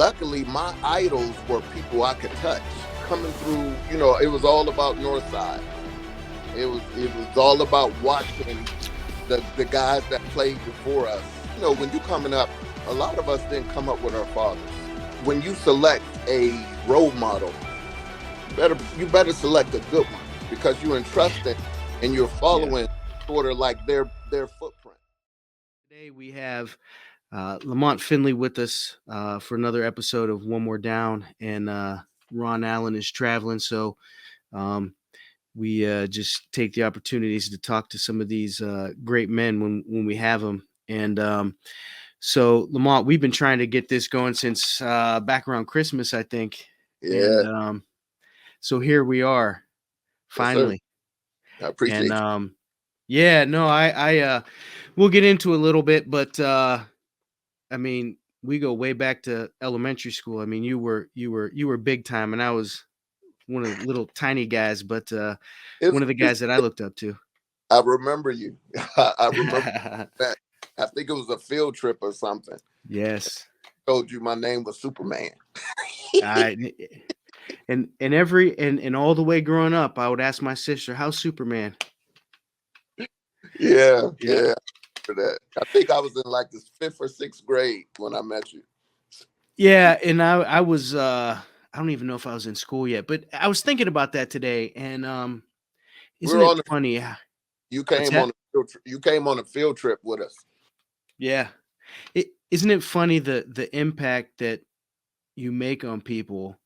luckily my idols were people I could touch coming through. It was all about North Side. It was all about watching the guys that played before us. When you coming up, a lot of us didn't come up with our fathers. When you select a role model, you better select a good one, because you're entrusting and you're Yeah. following sort of like their footprint. Today we have Lamont Finley with us for another episode of One More Down, and Ron Allen is traveling, so um, we just take the opportunities to talk to some of these great men when we have them. And so, Lamont, we've been trying to get this going since back around Christmas, I think, and Yeah, so here we are, yes, sir. finally. I And appreciate yeah, no, we'll get into a little bit, but I mean, we go way back to elementary school. I mean, you were big time, and I was one of the little tiny guys, but you. one of the guys that I looked up to. I remember you. I remember that. I think it was a field trip or something. Yes, Told you my name was Superman. I and every and all the way growing up, I would ask my sister, "How's Superman?" Yeah, Yeah, yeah. For that, I think I was in like the fifth or sixth grade when I met you. yeah, and I was I don't even know if I was in school yet, but I was thinking about that today, and We isn't were it on. funny? You What's came on that? a you came on a field trip with us. Yeah, isn't it funny the impact that you make on people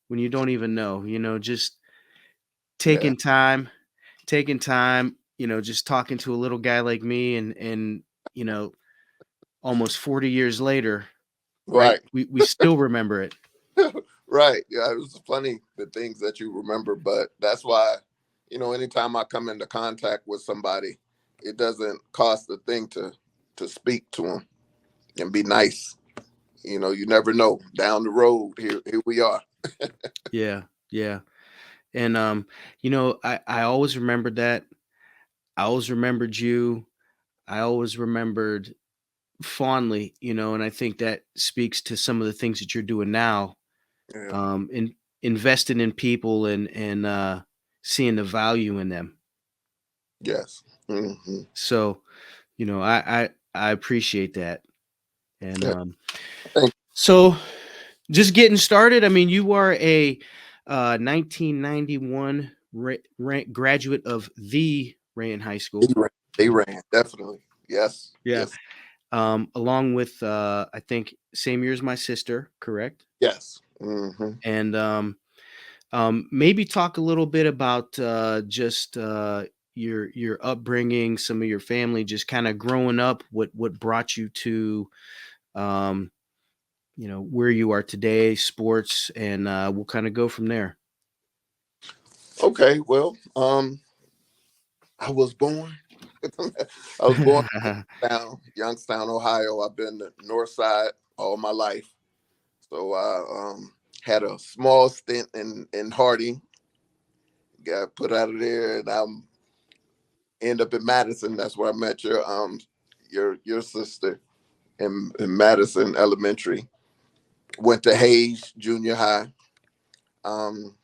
when you don't even know, just Yeah, taking time, just talking to a little guy like me, and you know, almost 40 years later, right? right, We still remember it. right. Yeah, it was funny the things that you remember, but that's why, anytime I come into contact with somebody, it doesn't cost a thing to speak to them and be nice. You never know. Down the road, here we are. Yeah, yeah. And I always remembered that. I always remembered you. I always remembered fondly, and I think that speaks to some of the things that you're doing now, Yeah. in investing in people and seeing the value in them. Yes. Hmm. So, I appreciate that. And Yeah. Thank so just getting started. I mean, you are a 1991 graduate of the Rayen High you. School. They ran definitely. Yes. Yeah. Yes. Along with I think same year as my sister, correct? Yes. Hmm. And maybe talk a little bit about just your upbringing, some of your family, just kind of growing up. What brought you to um, where you are today, sports, and we'll kind of go from there. Okay. Well, I was born. I was born in Youngstown, Ohio. I've been the North Side all my life. So I had a small stint in Harding. Got put out of there, and I'm end up in Madison. That's where I met your sister in Madison Elementary. Went to Hayes Junior High. Um,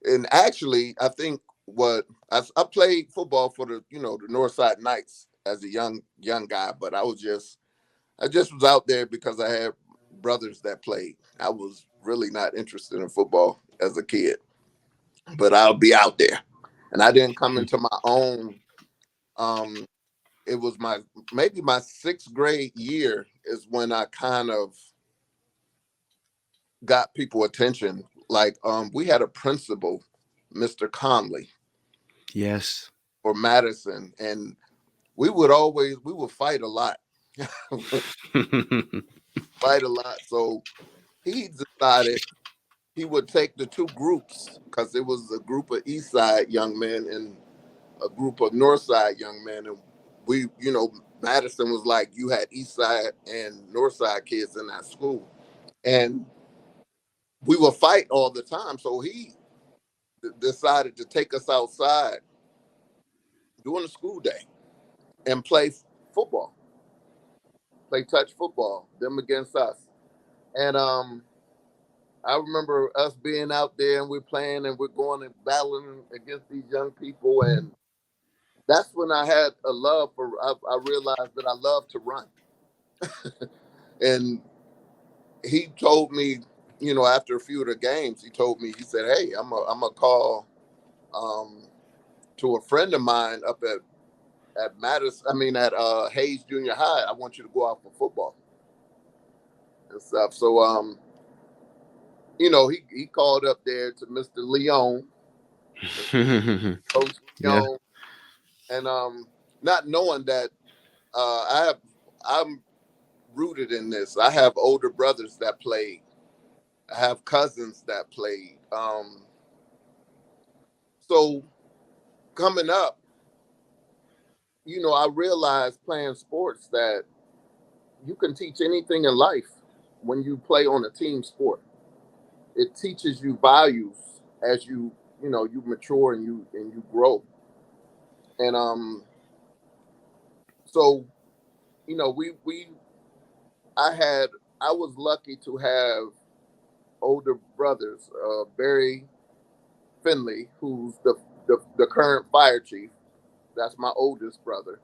and actually, I think I played football for the North Side Knights as a young guy, but I just was out there because I had brothers that played. I was really not interested in football as a kid, but I'll be out there. And I didn't come into my own. Um, it was maybe my sixth grade year is when I kind of got people attention. Like we had a principal, Mr. Conley Yes. or Madison, and we would fight a lot. Fight a lot. So he decided he would take the two groups, because it was a group of East Side young men and a group of North Side young men, and Madison was like, you had East Side and North Side kids in that school, and we would fight all the time. So he decided to take us outside during the school day and play football, play touch football, them against us. And I remember us being out there and we're playing and we're going and battling against these young people, and that's when I had a love for. I realized that I love to run, and he told me, after a few of the games, he told me, he said, "Hey, I'm a call um, to a friend of mine up at Madison. I mean, at Hayes Junior High. I want you to go out for football and stuff." So, he called up there to Mr. Leon, Coach Yeah. Leon, and not knowing that I'm rooted in this. I have older brothers that played. I have cousins that played. So coming up, I realized playing sports that you can teach anything in life when you play on a team sport. It teaches you values as you mature and you grow. And so we I had I was lucky to have older brothers, Barry Finley, who's the current fire chief. That's my oldest brother.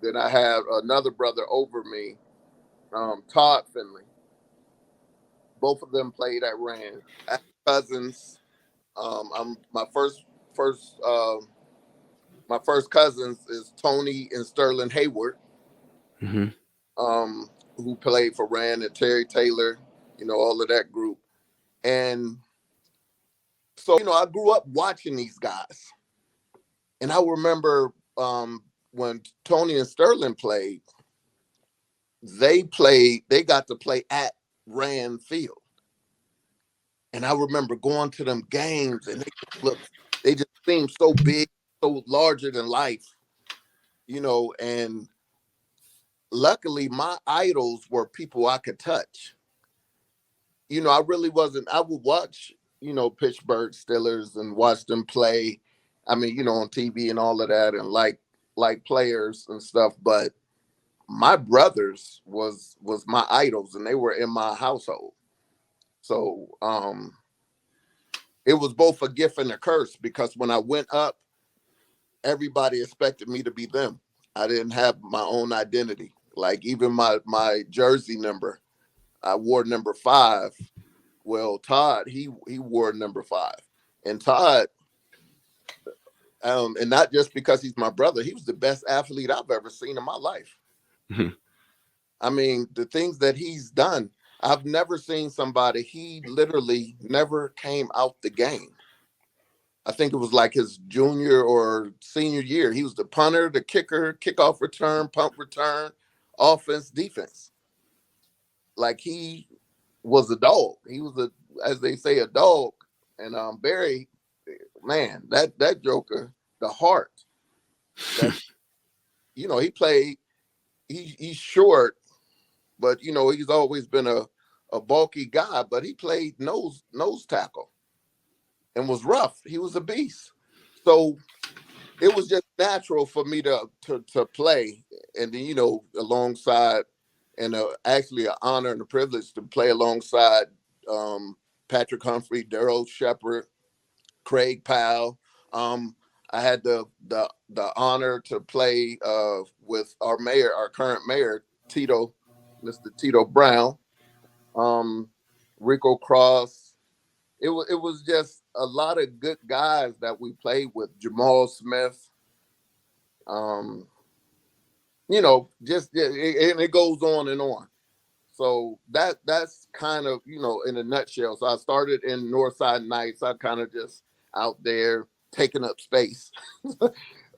Then I have another brother over me, Todd Finley. Both of them played at Rand. I have cousins. I'm first my first cousins is Tony and Sterling Hayward, Hmm. who played for Rand, and Terry Taylor, all of that group. And so, I grew up watching these guys. And I remember when Tony and Sterling played, they got to play at Rand Field. And I remember going to them games, and they just seemed so big, so larger than life, and luckily my idols were people I could touch. I really wasn't, I would watch, Pittsburgh Steelers and watch them play. I mean, on TV and all of that, and like players and stuff, but my brothers was my idols, and they were in my household. So it was both a gift and a curse, because when I went up, everybody expected me to be them. I didn't have my own identity. Like, even my jersey number, I wore number 5. Well, Todd, he wore number 5. And Todd, and not just because he's my brother, he was the best athlete I've ever seen in my life. Hmm. I mean, the things that he's done, I've never seen somebody, he literally never came out the game. I think it was like his junior or senior year. He was the punter, the kicker, kickoff return, punt return, offense, defense. Like, he was a dog. He was as they say, a dog. And Barry, man, that joker, the heart that he played. He's short, but he's always been a bulky guy. But he played nose tackle and was rough. He was a beast. So it was just natural for me to play, and then alongside, and actually an honor and a privilege to play alongside um, Patrick Humphrey, Daryl Shepard, Craig Powell. Um, I had the honor to play with our current mayor, Tito, Mr. Tito Brown, um, Rico Cross. It was just a lot of good guys that we played with. Jamal Smith, um, and it goes on and on. So that's kind of, in a nutshell. So I started in Northside Nights. I kind of just out there taking up space.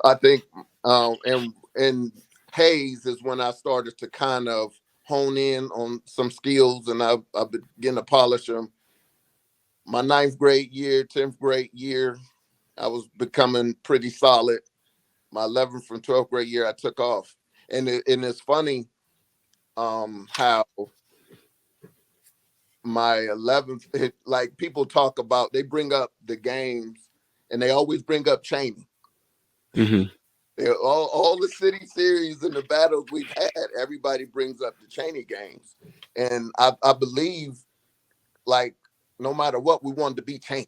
I think, and Hayes is when I started to kind of hone in on some skills, and I began to polish them. My ninth grade year, 10th grade year, I was becoming pretty solid. My 11th from 12th grade year, I took off. And it's funny how my 11th, like, people talk about, they bring up the games, and they always bring up Cheney. Hmm. All the city series and the battles we've had, everybody brings up the Cheney games. And I believe, like, no matter what, we wanted to be Cheney.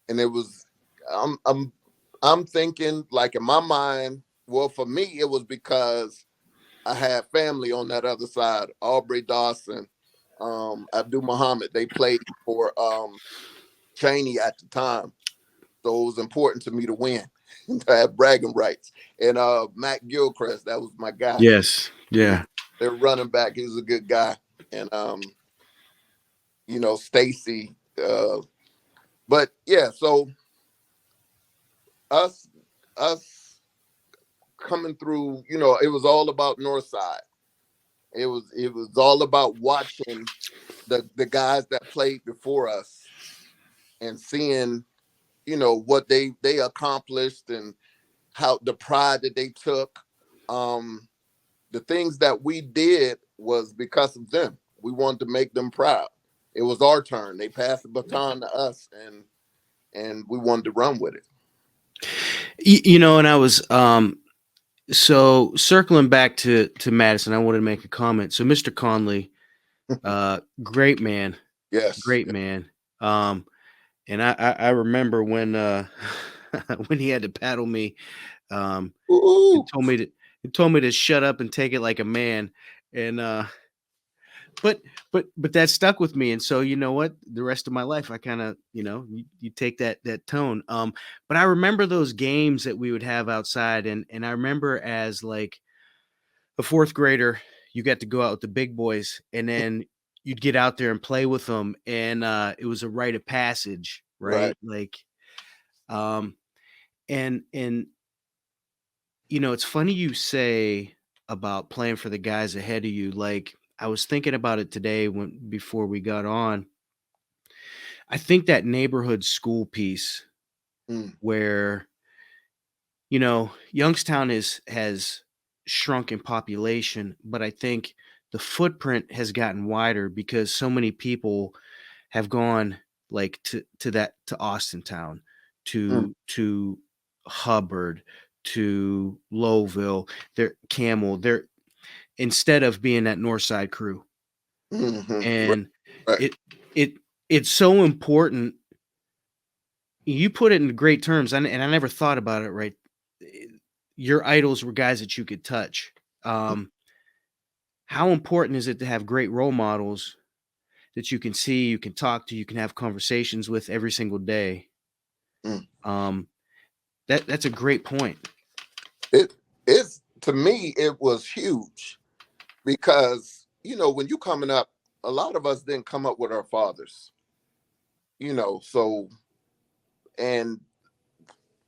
And it was, I'm, I'm, I'm thinking like in my mind, well, for me, it was because I had family on that other side, Aubrey Dawson, Abdul Muhammad. They played for Cheney at the time. So it was important to me to win, to have bragging rights. And Matt Gilchrist, that was my guy. Yes. He was Yeah. their running back. He was a good guy. And Stacy. But yeah, so us us coming through, it was all about North Side. It was all about watching the guys that played before us and seeing, what they accomplished and how the pride that they took. Um, the things that we did was because of them. We wanted to make them proud. It was our turn. They passed the baton to us, and we wanted to run with it. And I was so circling back to Madison, I wanted to make a comment. So Mr. Conley, great man, Yes. great man. Um, and I remember when when he had to paddle me, he Ooh. told me to shut up and take it like a man. And but that stuck with me. And so you know what? The rest of my life I kind of, you take that tone. But I remember those games that we would have outside, and I remember as like a fourth grader, you got to go out with the big boys, and then you'd get out there and play with them, and it was a rite of passage, Right. right? Like, um, and it's funny you say about playing for the guys ahead of you. Like, I was thinking about it today before we got on. I think that neighborhood school piece Mm, where Youngstown has shrunk in population, but I think the footprint has gotten wider because so many people have gone like to Austintown, mm, to Hubbard, to Lowville, they're Camel, they're instead of being that North Side crew. right. And Right. it it it's so important. You put it in great terms, and I never thought about it, right? Eh, Your idols were guys that you could touch. Um, how important is it to have great role models that you can see, you can talk to, you can have conversations with every single day? Mm. Um, that's a great point. It's to me, it was huge because when you coming up, a lot of us didn't come up with our fathers. So, and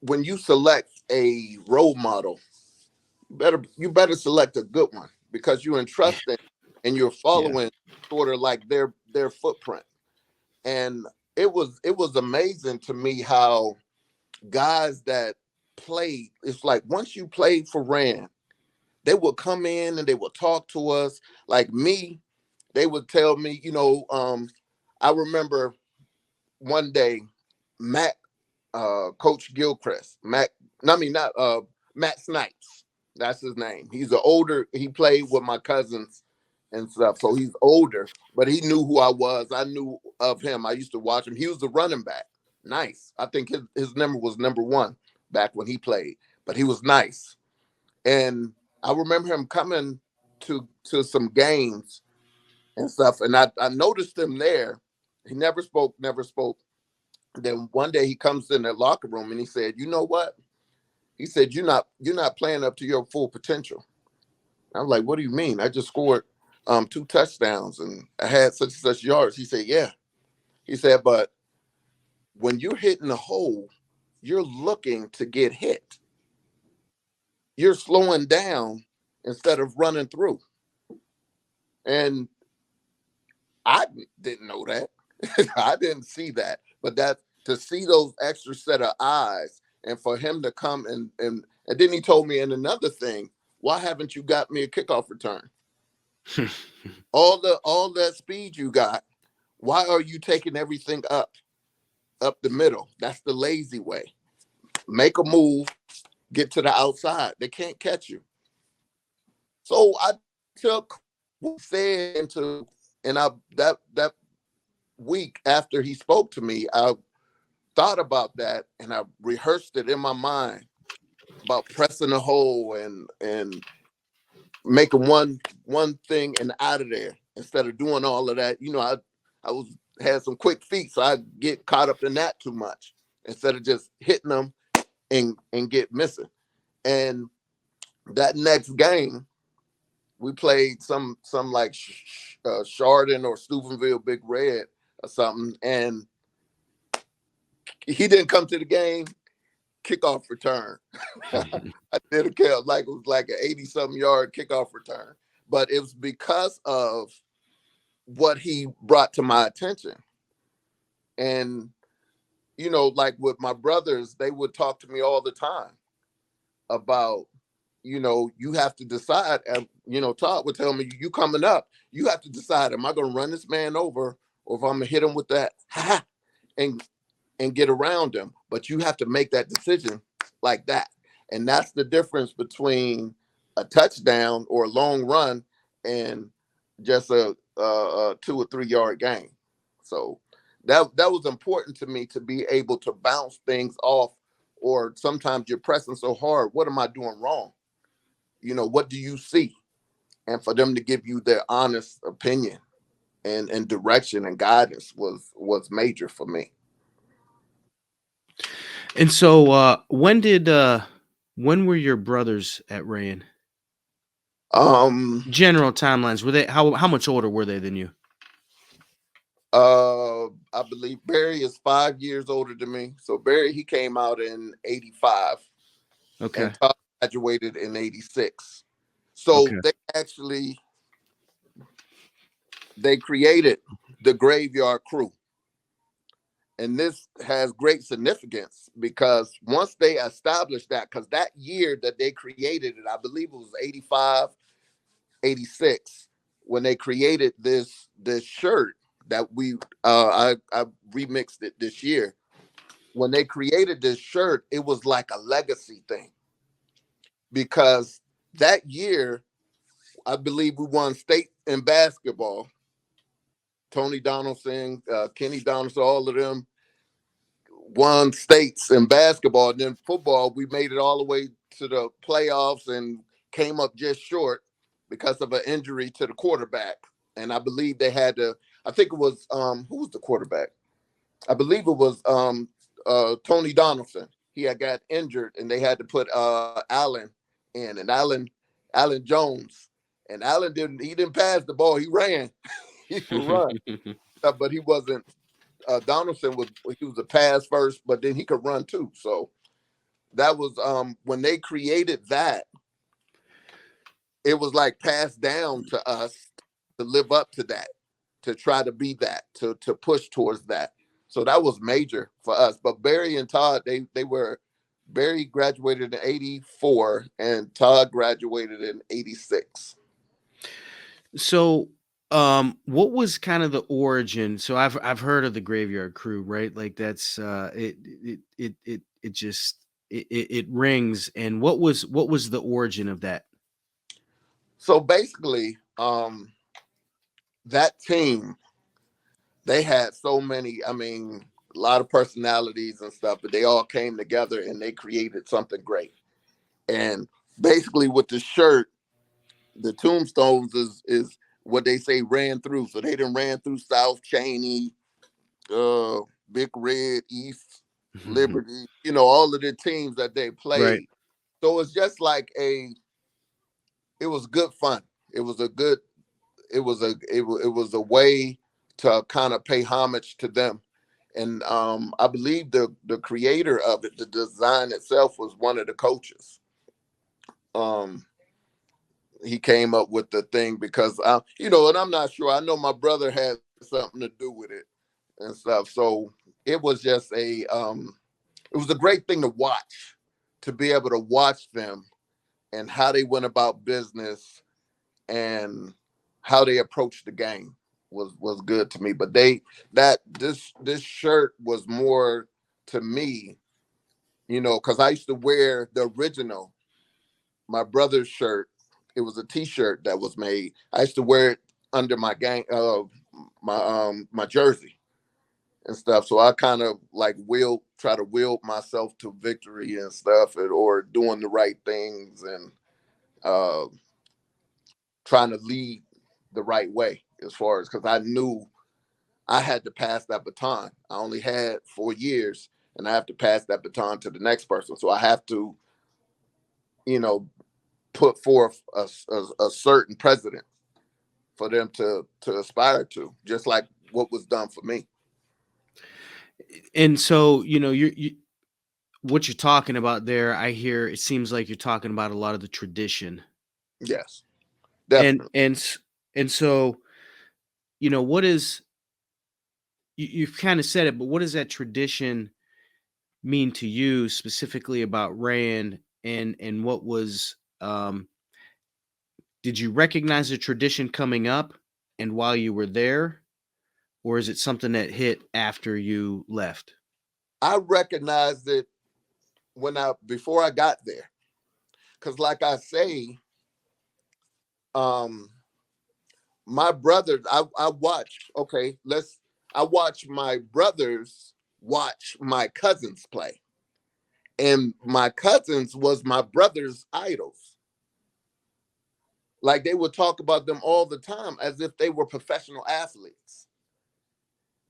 when you select a role model, you better select a good one because you're Yeah, entrusting and you're yeah, following sort of like their footprint. And it was amazing to me how guys that played, it's like once you played for Rand, they would come in and they would talk to us. Like me, they would tell me, I remember one day, Matt, Coach Gilchrist, Matt Snipes. That's his name. He played with my cousins and stuff. So he's older, but he knew who I was. I knew of him. I used to watch him. He was the running back. Nice. I think his number was number one back when he played, but he was nice. And I remember him coming to some games and stuff. And I noticed him there. He never spoke, never spoke. Then one day he comes in the locker room and he said, "You know what?" He said, "You're not playing up to your full potential." I was like, "What do you mean? I just scored 2 touchdowns and I had such and such yards." He said, "Yeah." He said, "But when you're hitting the hole, you're looking to get hit. You're slowing down instead of running through." And I didn't know that. I didn't see that. But that to see those extra set of eyes and for him to come and then he told me, and another thing, why haven't you got me a kickoff return? All that speed you got, why are you taking everything up the middle? That's the lazy way. Make a move, get to the outside. They can't catch you. So I took what he said into, and I that week after he spoke to me, I thought about that and I rehearsed it in my mind about pressing the hole and making one thing and out of there instead of doing all of that. I was had some quick feet, so I get caught up in that too much instead of just hitting them and get missing. And that next game, we played some like Chardon or Steubenville Big Red or something, and he didn't come to the game. Kickoff return. I did a kill like it was like an 80-something yard kickoff return, but it was because of what he brought to my attention. And like with my brothers, they would talk to me all the time about, you have to decide. And Todd would tell me, you coming up, you have to decide, am I going to run this man over, or if I'm gonna hit him with that and get around him? But you have to make that decision like that. And that's the difference between a touchdown or a long run and just a 2 or 3 yard gain. So that was important to me, to be able to bounce things off. Or sometimes you're pressing so hard, what am I doing wrong? What do you see? And for them to give you their honest opinion and direction and guidance was major for me. And so, when were your brothers at Rayen? Um, General timelines, were they how much older were they than you? I believe Barry is 5 years older than me. So Barry, he came out in 85 Okay. and Todd graduated in 86. So Okay. they created the Graveyard Crew. And this has great significance because once they established that, because that year that they created it, I believe it was 85, 86, when they created this shirt that I remixed it this year. When they created this shirt, it was like a legacy thing, because that year I believe we won state in basketball. Tony Donaldson, Kenny Donaldson, all of them won states in basketball. And then football, we made it all the way to the playoffs and came up just short because of an injury to the quarterback. And I believe they had to, I think it was, who was the quarterback? I believe it was Tony Donaldson. He had got injured and they had to put Allen in, and Allen Jones. And Allen he didn't pass the ball. He ran. He could run. But he wasn't, Donaldson he was a pass first, but then he could run too. So that was when they created that, it was like passed down to us to live up to that, to try to be that, to push towards that. So that was major for us. But Barry and Todd, they were, Barry graduated in 84 and Todd graduated in 86. So, what was kind of the origin? So I've heard of the Graveyard Crew, right? Like that's it just it rings. And what was the origin of that? So basically, that team, they had so many, I mean, a lot of personalities and stuff, but they all came together and they created something great. And basically with the shirt, the Tombstones is what they say ran through. So they done ran through South Cheney, uh, Big Red, East Liberty, all of the teams that they Right. played. So it's just like it was good fun. It was a good, it was a way to kind of pay homage to them. And I believe the creator of it, the design itself, was one of the coaches. Um, he came up with the thing because and I'm not sure. I know my brother had something to do with it and stuff. So it was just it was a great thing to watch, to be able to watch them and how they went about business and how they approached the game was good to me. But this shirt was more to me, because I used to wear the original, my brother's shirt. It was a T-shirt that was made. I used to wear it under my my jersey. and stuff. So I kind of like try to will myself to victory and stuff, or doing the right things, and uh, trying to lead the right way, as far as, because I knew I had to pass that baton. I only had 4 years, and I have to pass that baton to the next person. So I have to, you know, put forth a certain precedent for them to aspire to, just like what was done for me. And so, you what you're talking about there, I hear it seems like you're talking about a lot of the tradition. Yes, And definitely. and s- and so, what is you've kind of said it, but what does that tradition mean to you specifically about Rayen, and what was did you recognize the tradition coming up and while you were there, or is it something that hit after you left? I recognized it when I before I got there, because like I say, um, my brothers, I watch. Okay, I watch my brothers watch my cousins play, and my cousins was my brother's idols. Like they would talk about them all the time as if they were professional athletes.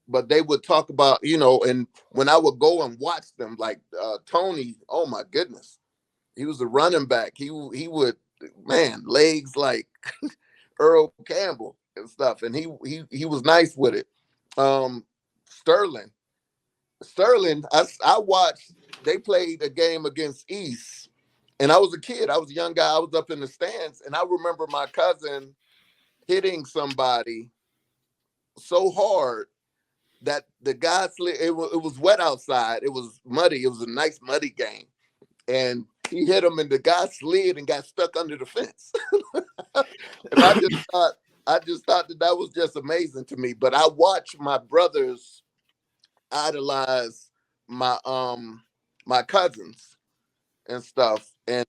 But they would talk about, and when I would go and watch them, like Tony, oh my goodness, he was a running back. He would, man, legs like Earl Campbell and stuff, and he was nice with it. Um, Sterling, Sterling, I watched. They played a game against East, and I was a kid. I was a young guy. I was up in the stands, and I remember my cousin hitting somebody so hard that the guy slid. It was wet outside. It was muddy. It was a nice muddy game, and he hit him, and the guy slid and got stuck under the fence. And I just thought that was just amazing to me. But I watched my brothers idolize my cousins and stuff, and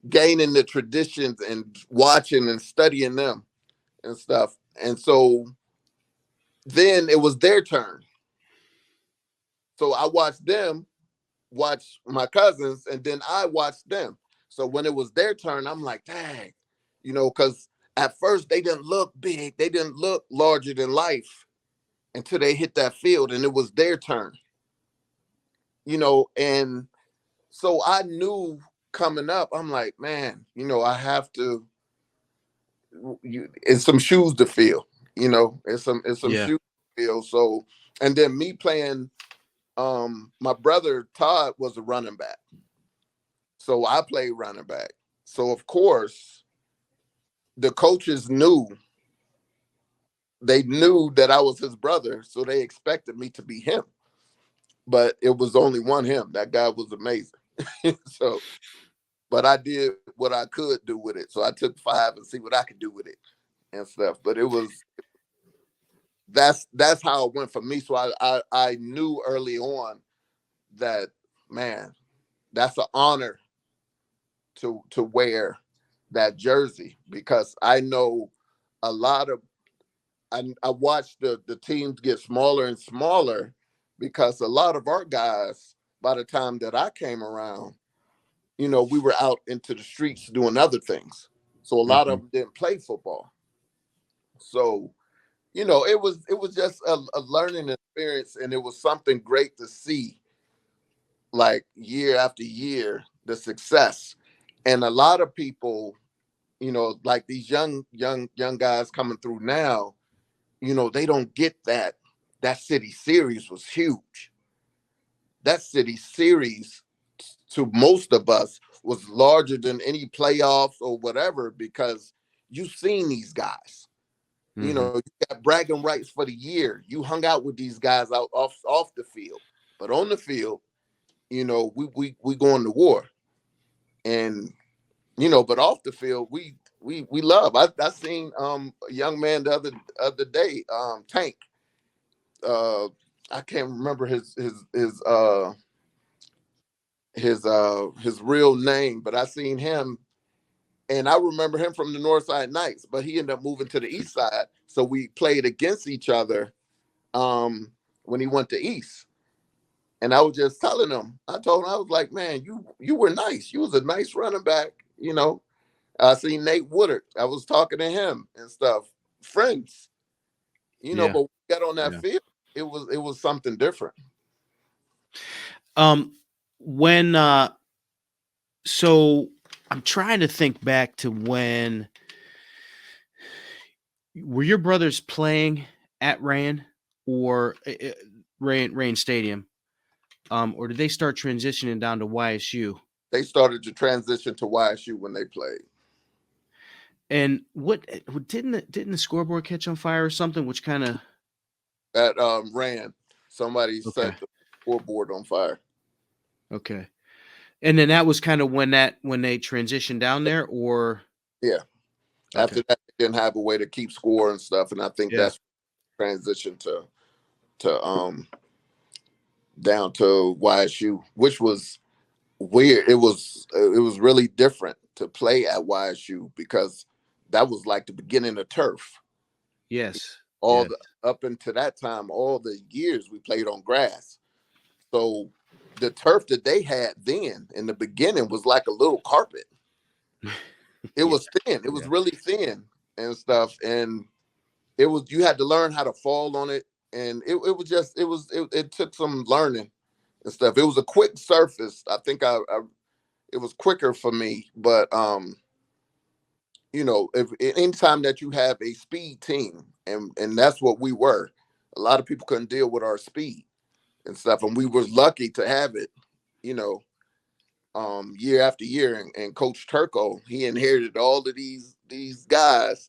gaining the traditions and watching and studying them and stuff. And so then it was their turn. So I watched them watch my cousins, and then I watched them. So when it was their turn, I'm like, dang, because at first they didn't look big, they didn't look larger than life until they hit that field, and it was their turn. And so I knew coming up, I'm like, man, I have to. It's some shoes to fill. It's some Yeah. shoes to fill. So, and then me playing. My brother Todd was a running back, so I played running back. So of course, the coaches knew that I was his brother, so they expected me to be him. But it was only one him. That guy was amazing. So, but I did what I could do with it. So I took 5 and see what I could do with it and stuff. But it was that's how it went for me. So I knew early on that, man, that's an honor to wear that jersey, because I know a lot of I watched the teams get smaller and smaller, because a lot of our guys, by the time that I came around, we were out into the streets doing other things. So a lot of Hmm. them didn't play football. So, it was just a learning experience, and it was something great to see, like year after year, the success. And a lot of people, like these young guys coming through now, they don't get that. That city series was huge. That city series, to most of us, was larger than any playoffs or whatever, because you've seen these guys. Hmm. You got bragging rights for the year. You hung out with these guys out off the field, but on the field, we going to war. And but off the field, we love. I seen a young man the other day, Tank. Uh, I can't remember his real name, but I seen him, and I remember him from the North Side Knights. But he ended up moving to the East Side, so we played against each other. Um, when he went to East. And I was just telling him, I told him, I was like, man, you were nice. You was a nice running back. I seen Nate Woodard. I was talking to him and stuff. Friends, Yeah. but we got on that Yeah. field. It was something different. When so I'm trying to think back to when were your brothers playing at Rayen or Rayen Stadium? Or did they start transitioning down to YSU? They started to transition to YSU when they played. And what didn't the scoreboard catch on fire or something? Which kind of That ran. Somebody okay, set the scoreboard on fire. okay. And then that was kind of when they transitioned down there, or Yeah. okay, After that, they didn't have a way to keep score and stuff, and I think yeah, that's transition to down to YSU, which was weird. It was really different to play at YSU because that was like the beginning of turf. yes, All yes, the Up until that time, all the years we played on grass. So the turf that they had then in the beginning was like a little carpet. It yeah, was thin. It was yeah, really thin and stuff. And you had to learn how to fall on it. And it took some learning and stuff. It was a quick surface. I think it was quicker for me, but if anytime that you have a speed team, and that's what we were, a lot of people couldn't deal with our speed and stuff, and we were lucky to have it, you know, year after year. And Coach Turco, he inherited all of these guys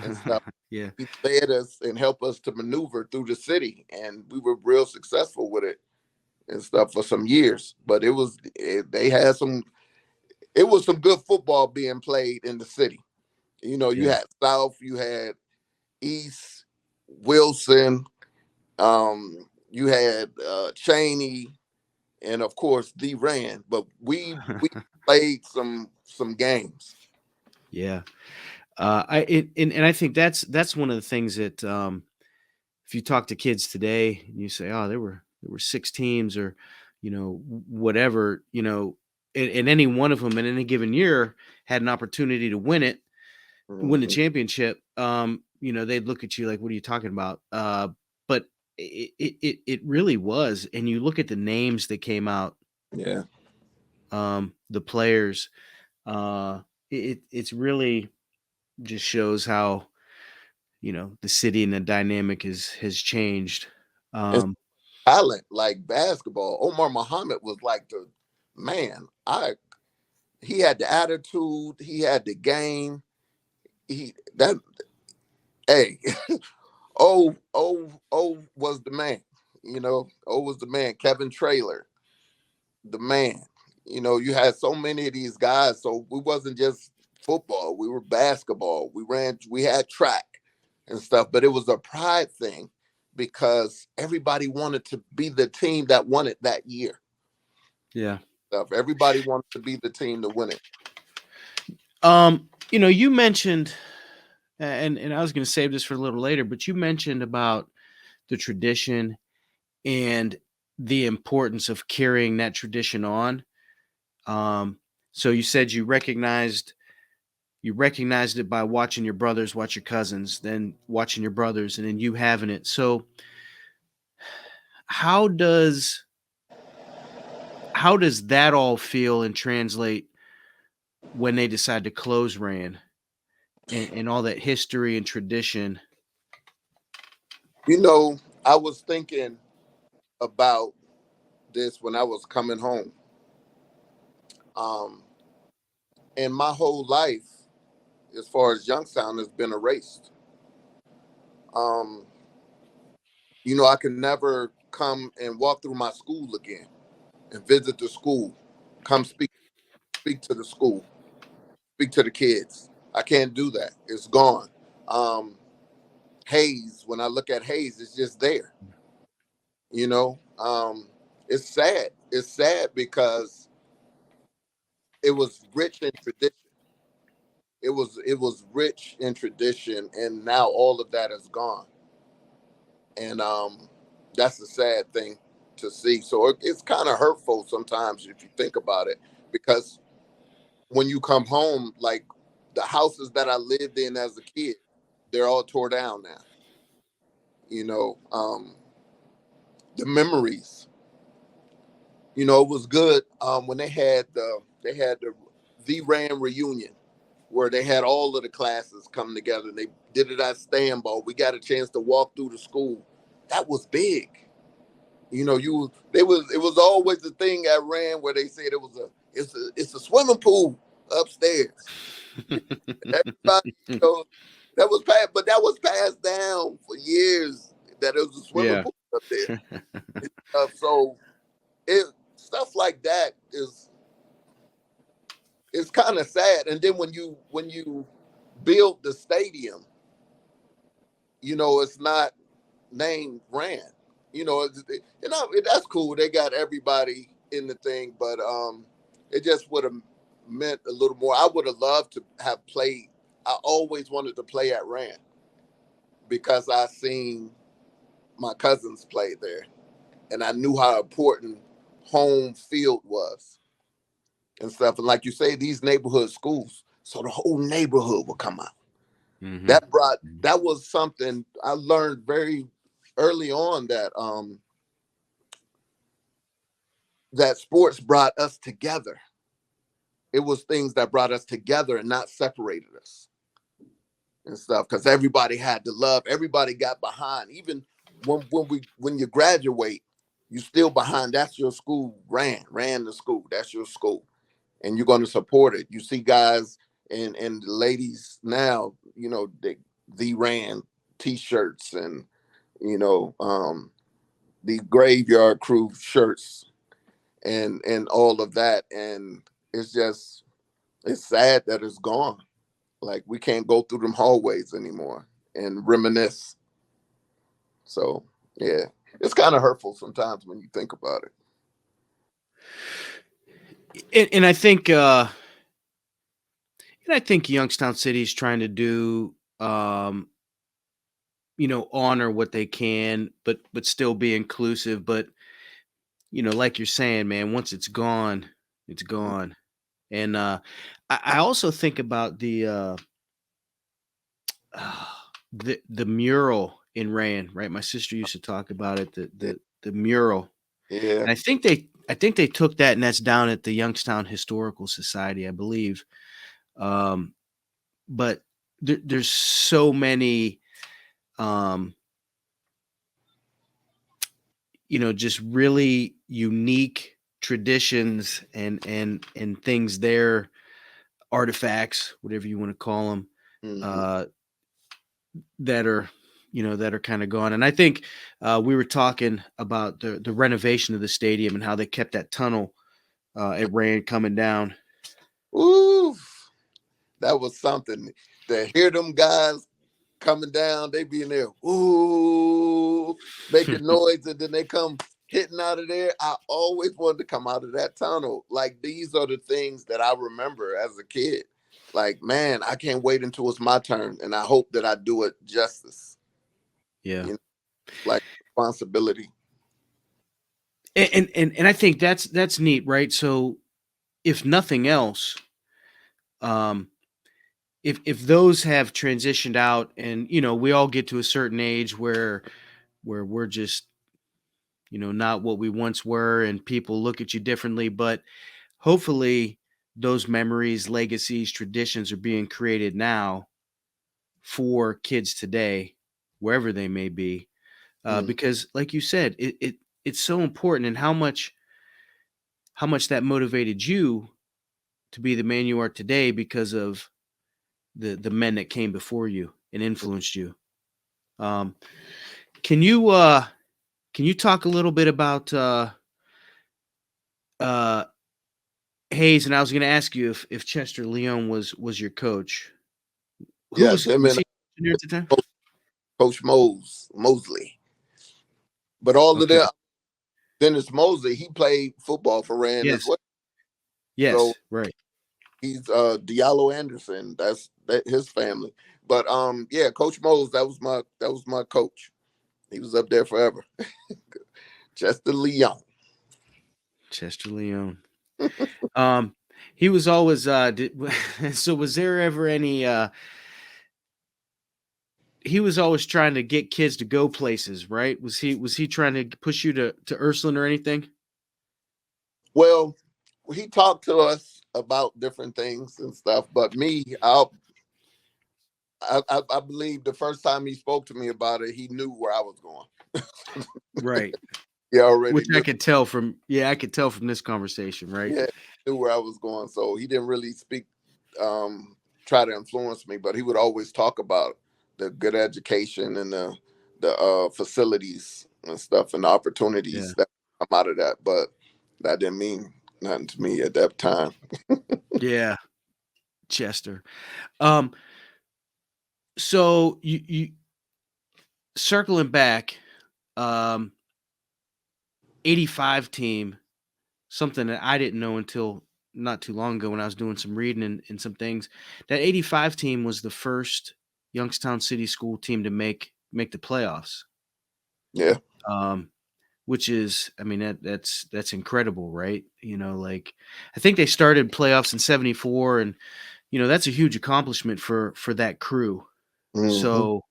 and stuff. yeah, He led us and helped us to maneuver through the city, and we were real successful with it and stuff for some years. But they had some. It was some good football being played in the city. You yeah. had South, you had East, Wilson, you had Cheney, and of course D Rand. But we played some games. Yeah. And I think that's one of the things that if you talk to kids today and you say, oh, there were six teams or whatever, and any one of them in any given year had an opportunity to win the Mhm. championship, they'd look at you like, what are you talking about? But it really was. And you look at the names that came out, Yeah, the players, it's really just shows how the city and the dynamic has changed. and um talent like basketball. Omar Muhammad was like the man. I He had the attitude. He had the game. He that Hey, O was the man. O was the man. Kevin Traylor, the man. You had so many of these guys. So we wasn't just football. We were basketball. We had track and stuff, but it was a pride thing because everybody wanted to be the team that won it that year. yeah. Stuff. Everybody wanted to be the team to win it. You mentioned, and I was going to save this for a little later, but you mentioned about the tradition and the importance of carrying that tradition on. So you said you recognized it by watching your brothers, watch your cousins, then watching your brothers, and then you having it. So how does how does that all feel and translate when they decide to close Rand and all that history and tradition? I was thinking about this when I was coming home. Um, and my whole life, as far as Youngstown, has been erased. Um, I can never come and walk through my school again and visit the school, come speak to the school, speak to the kids. I can't do that. It's gone. Um, Hayes, when I look at Hayes, it's just there. You know, um, it's sad. It's sad because it was rich in tradition. It was rich in tradition, and now all of that is gone. And that's a sad thing to see. So it's kind of hurtful sometimes if you think about it, because when you come home, like the houses that I lived in as a kid, they're all tore down now. You know, the memories. You know, it was good when they had the Rayen reunion where they had all of the classes come together. They did it at Stanball. We got a chance to walk through the school. That was big. You know, it was always the thing at Rand where they said it's a swimming pool upstairs. Everybody, you know, that was passed, but that was passed down for years that it was a swimming Yeah. pool up there. So it stuff like that is kind of sad. And then when you build the stadium, you know, it's not named Rand. You know, that's cool. They got everybody in the thing, but it just would have meant a little more. I would have loved to have played. I always wanted to play at Rand because I seen my cousins play there, and I knew how important home field was and stuff. And like you say, these neighborhood schools, so the whole neighborhood will come out. Mm-hmm. That was something I learned very early on, that sports brought us together. It was things that brought us together and not separated us and stuff, because everybody had to love, everybody got behind. Even when you graduate, you still behind. That's your school. Ran the school. That's your school, and you're going to support it. You see guys and the ladies now, you know, the ran t-shirts, and you know, the graveyard crew shirts, and all of that. And it's just, it's sad that it's gone. Like we can't go through them hallways anymore and reminisce. So yeah, it's kind of hurtful sometimes when you think about it. And I think Youngstown City is trying to do, honor what they can, but still be inclusive. But like you're saying, man, once it's gone, it's gone. And I also think about the mural in Rain, right? My sister used to talk about it, Yeah, the mural. yeah. And I think they took that, and that's down at the Youngstown Historical Society, I believe. Um, but there's so many, um, just really unique traditions and things there, artifacts, whatever you want to call them, Hmm. uh, that are kind of gone. And I think we were talking about the renovation of the stadium and how they kept that tunnel at Rand coming down. Ooh, that was something. To hear them guys coming down, they be in there, ooh, making noise, and then they come hitting out of there. I always wanted to come out of that tunnel. Like these are the things that I remember as a kid. Like, man, I can't wait until it's my turn, and I hope that I do it justice. Yeah. You know, like responsibility. And I think that's neat, right? So if nothing else, um, if those have transitioned out, and we all get to a certain age where we're just not what we once were, and people look at you differently, but hopefully those memories, legacies, traditions are being created now for kids today, wherever they may be, Mm. because like you said, it's so important. And how much that motivated you to be the man you are today because of the men that came before you and influenced you. Um, can you talk a little bit about uh, Hayes? And I was going to ask you if Chester Leon was your coach. Who Yes, him was and he there at the time? Coach Mosley. But all of Okay. them, Dennis Mosley, he played football for Rand as Yes. well. So Yes. Right. he's Diallo Anderson. That's his family. But yeah, Coach Mose, that was my coach. He was up there forever. Chester Leon. Chester Leon. Um, he was always so was there ever any he was always trying to get kids to go places, right? Was he trying to push you to Ursuline or anything? Well, he talked to us about different things and stuff, but me, I believe the first time he spoke to me about it, he knew where I was going. Right. He already Which knew. I could tell from this conversation, right? Yeah, he knew where I was going, so he didn't really speak, try to influence me, but he would always talk about the good education and the facilities and stuff and the Yeah. opportunities that come out of that. But that didn't mean nothing to me at that time. Yeah. Chester. Um, so you circling back, um, 85 team, something that I didn't know until not too long ago when I was doing some reading and some things. That 85 team was the first Youngstown City School team to make the playoffs. Yeah. Um, which is, I mean, that's incredible, right? You know, like I think they started playoffs in '74, and that's a huge accomplishment for that crew. Hmm. So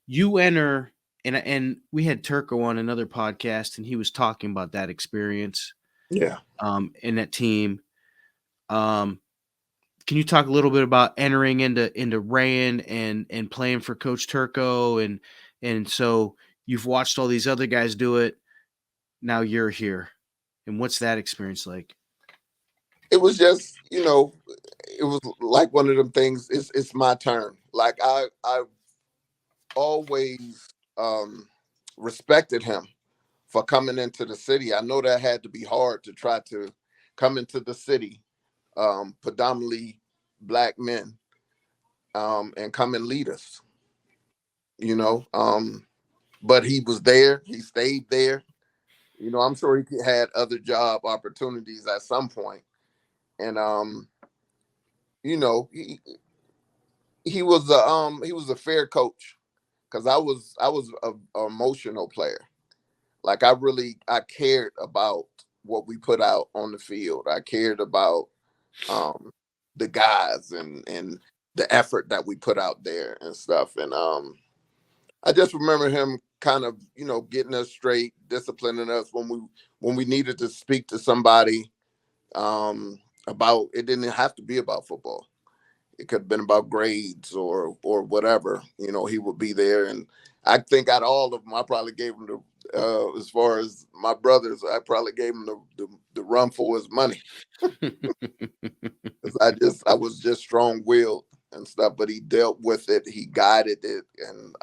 you enter, and we had Turco on another podcast, and he was talking about that experience Yeah. in that team. Um, can you talk a little bit about entering into Rayen and playing for Coach Turco, and so you've watched all these other guys do it. Now you're here, and what's that experience like? It was just, it was like one of them things. It's my turn. Like I always um respected him for coming into the city. I know that had to be hard to try to come into the city, predominantly black men, and come and lead us, you know. But he was there, he stayed there. I'm sure he had other job opportunities at some point. And you know, he was a fair coach because I was a emotional player. Like I cared about what we put out on the field. I cared about um the guys and the effort that we put out there and stuff. And I just remember him kind of, getting us straight, disciplining us when we needed to speak to somebody about it. Didn't have to be about football. It could have been about grades or whatever. He would be there. And I think out of all of them, I probably gave him the as far as my brothers, I probably gave him the run for his money. 'Cause I was just strong willed and stuff, but he dealt with it, he guided it, and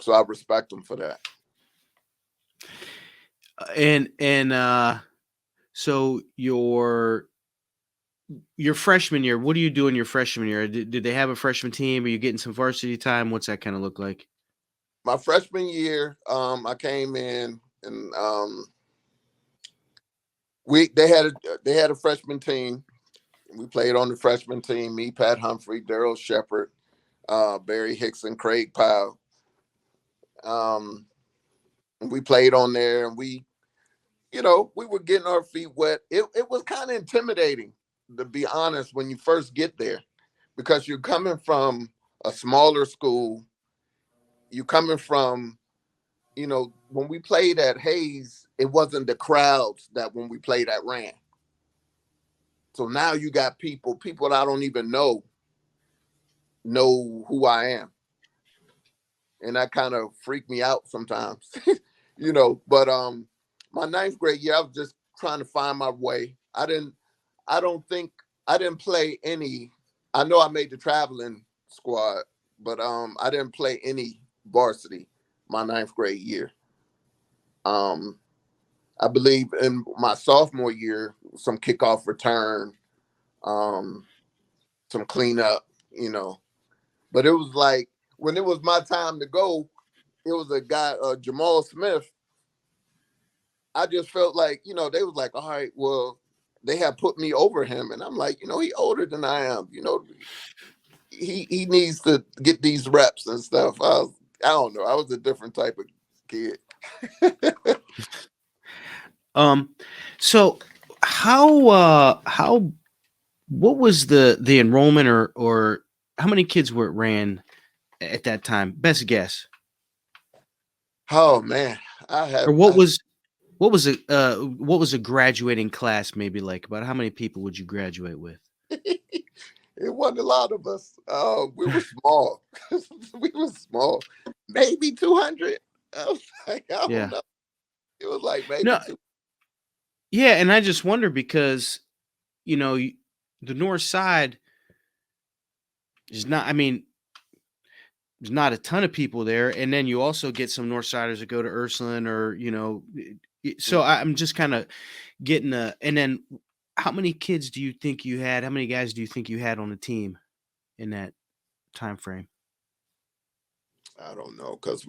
so I respect him for that. And so your freshman year, what do you do in your freshman year? Did they have a freshman team? Are you getting some varsity time? What's that kind of look like? My freshman year, I came in and we they had a freshman team. We played on the freshman team. Me, Pat Humphrey, Daryl Shepard, Barry Hickson, Craig Powell. Um, we played on there, and we were getting our feet wet. It was kind of intimidating, to be honest, when you first get there, because you're coming from a smaller school. You're coming from, when we played at Hayes, it wasn't the crowds that when we played at Rand. So now you got people that I don't even know who I am, and that kind of freaked me out sometimes, But my ninth grade year, I was just trying to find my way. I don't think I didn't play any. I know I made the traveling squad, but I didn't play any varsity my ninth grade year. Um, I believe in my sophomore year, some kickoff return, um, some cleanup, But it was like when it was my time to go, it was a guy, Jamal Smith. I just felt like, they was like, all right, well, they have put me over him. And I'm like, he older than I am. He needs to get these reps and stuff. I don't know. I was a different type of kid. Um, so how what was the enrollment or how many kids were ran at that time? Best guess. Oh man, Or what was a graduating class maybe like? About how many people would you graduate with? it wasn't a lot of us. We were small. We were small. Maybe 200. I was like, I don't Yeah. know. It was like maybe No, two. yeah, and I just wonder because the north side is not. I mean, there's not a ton of people there, and then you also get some north siders that go to Ursuline or So I'm just kind of getting a. And then, how many kids do you think you had? How many guys do you think you had on the team in that time frame? I don't know because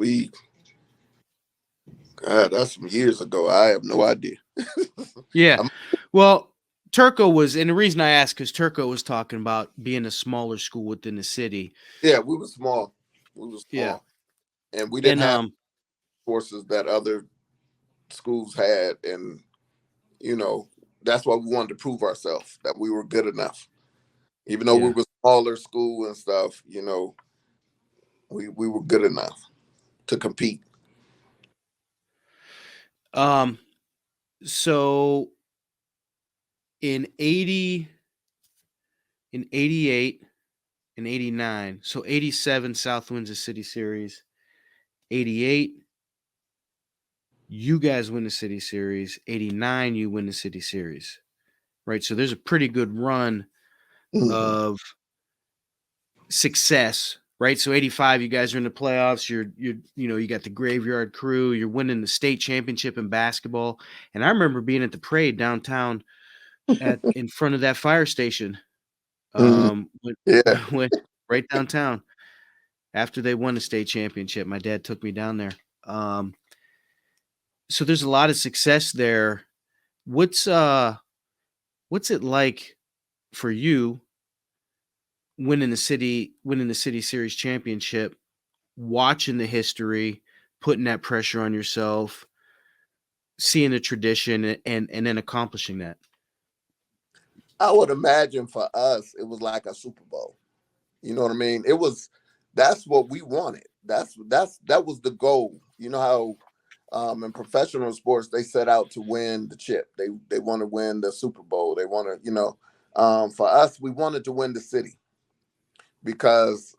God, that's some years ago. I have no idea. Yeah. I'm, Well, Turco was, and the reason I asked because Turco was talking about being a smaller school within the city. yeah, we were small. We were Yeah. small, and we didn't And have courses that other schools had, and you know that's why we wanted to prove ourselves that we were good enough, even though we yeah. were smaller school and stuff. We were good enough to compete. Um. So in 80, in 88, in 89, so 87 South wins the city series. 88, you guys win the city series. 89, you win the city series. Right. So there's a pretty good run Hmm. of success, right? So 85, you guys are in the playoffs. You got the graveyard crew. You're winning the state championship in basketball. And I remember being at the parade downtown at in front of that fire station. Hmm. When, Yeah. when right downtown after they won the state championship, my dad took me down there. Um, so there's a lot of success there. What's what's it like for you winning the city series championship, watching the history, putting that pressure on yourself, seeing the tradition and then accomplishing that. I would imagine for us, it was like a Super Bowl. You know what I mean? That's what we wanted. That was the goal. You know how in professional sports they set out to win the chip. They want to win the Super Bowl. They want to, for us, we wanted to win the city because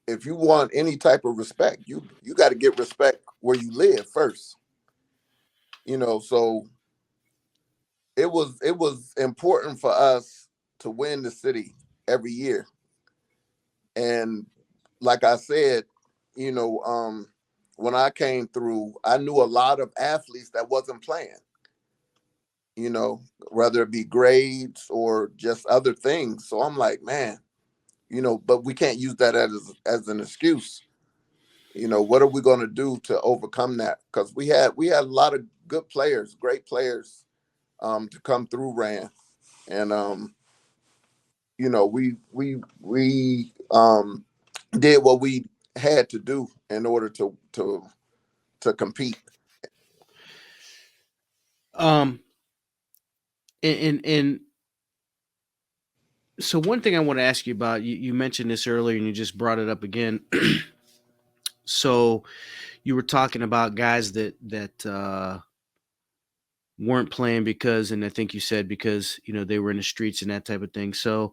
if you want any type of respect, you got to get respect where you live first. So it was important for us to win the city every year. And like I said, you know, um, when I came through, I knew a lot of athletes that wasn't playing, whether it be grades or just other things. So I'm like, man, but we can't use that as an excuse. What are we going to do to overcome that? Because we had a lot of good players, great players, to come through Rayen, and we did what we had to do in order to compete. Um, and so one thing I want to ask you about, you mentioned this earlier and you just brought it up again. So you were talking about guys that weren't playing because, and I think you said because they were in the streets and that type of thing. So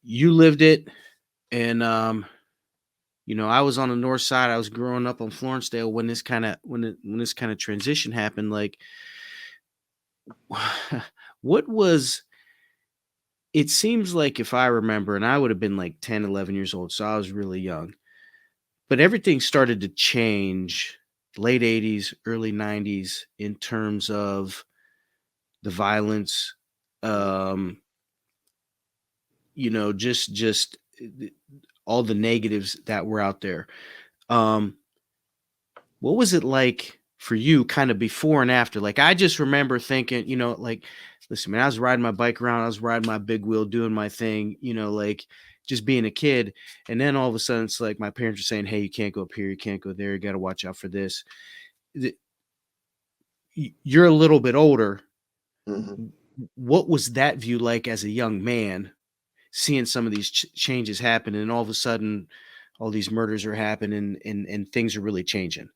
you lived it, and I was on the north side. I was growing up on Florencedale when this kind of transition happened. Like, what was? It seems like if I remember, and I would have been like 10, 11 years old, so I was really young. But everything started to change late 80s, early 90s in terms of the violence, um, just all the negatives that were out there. Um, what was it like for you kind of before and after? Like, I just remember thinking, like, listen, man, I was riding my bike around, I was riding my big wheel, doing my thing, like just being a kid. And then all of a sudden it's like my parents are saying, hey, you can't go up here, you can't go there, you got to watch out for this. You're a little bit older. Mm-hmm. What was that view like as a young man, seeing some of these changes happen, and all of a sudden all these murders are happening, and things are really changing?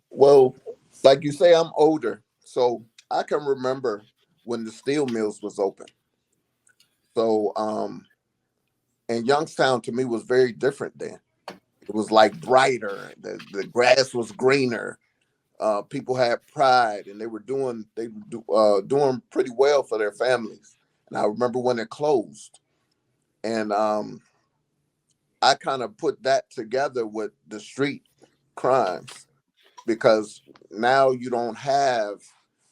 Well, like you say, I'm older, so I can remember when the steel mills was open. So, and Youngstown to me was very different then. It was like brighter. The grass was greener. People had pride, and doing pretty well for their families. And I remember when it closed, and I kind of put that together with the street crimes, because now you don't have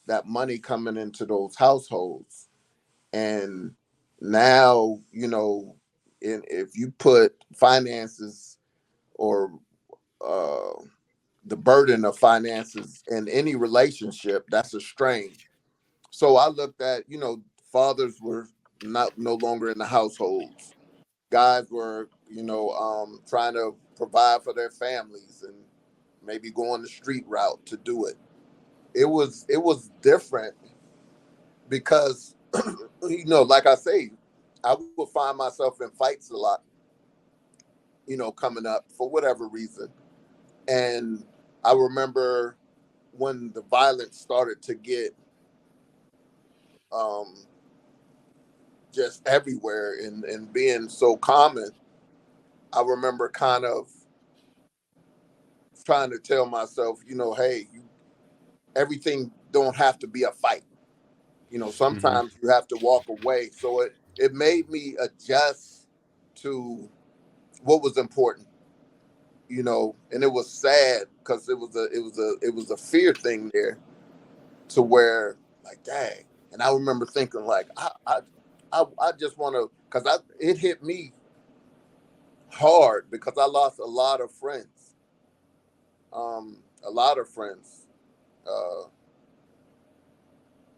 that money coming into those households. And now, if you put finances or uh, the burden of finances in any relationship, that's a strain. So I looked at, fathers were not no longer in the households. Guys were, trying to provide for their families and maybe go on the street route to do it. It was different because like I say, I would find myself in fights a lot, coming up for whatever reason. And I remember when the violence started to get um, just everywhere and being so common, I remember kind of trying to tell myself, hey, everything don't have to be a fight. Mm-hmm. Sometimes you have to walk away. So it made me adjust to what was important, and it was sad because it was a fear thing there, to where, like, dang. And I remember thinking, like, I just want to, because it hit me hard because I lost a lot of friends, a lot of friends, uh,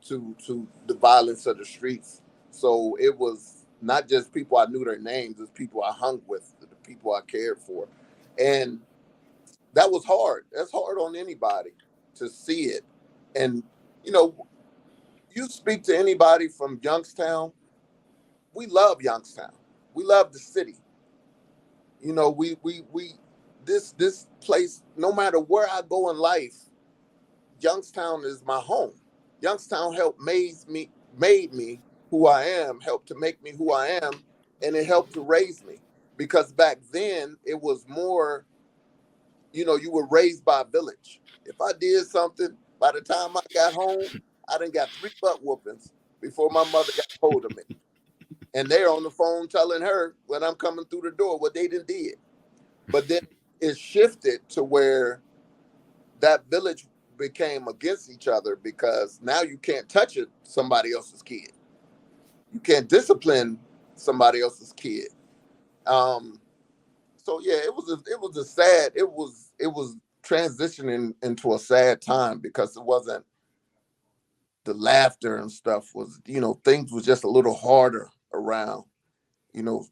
to the violence of the streets. So it was not just people I knew their names; it's people I hung with, the people I cared for, and that was hard. That's hard on anybody to see it. And you know, you speak to anybody from Youngstown, we love Youngstown. We love the city. We this place, no matter where I go in life, Youngstown is my home. Youngstown helped made me who I am, helped to make me who I am, and it helped to raise me. Because back then it was more, you were raised by a village. If I did something, by the time I got home, I done got 3 butt whoopings before my mother got hold of me. And they're on the phone telling her when I'm coming through the door what they did. But then it shifted to where that village became against each other, because now you can't touch somebody else's kid. You can't discipline somebody else's kid. Um, so yeah, it was transitioning into a sad time, because it wasn't the laughter and stuff, was, things was just a little harder around, you know,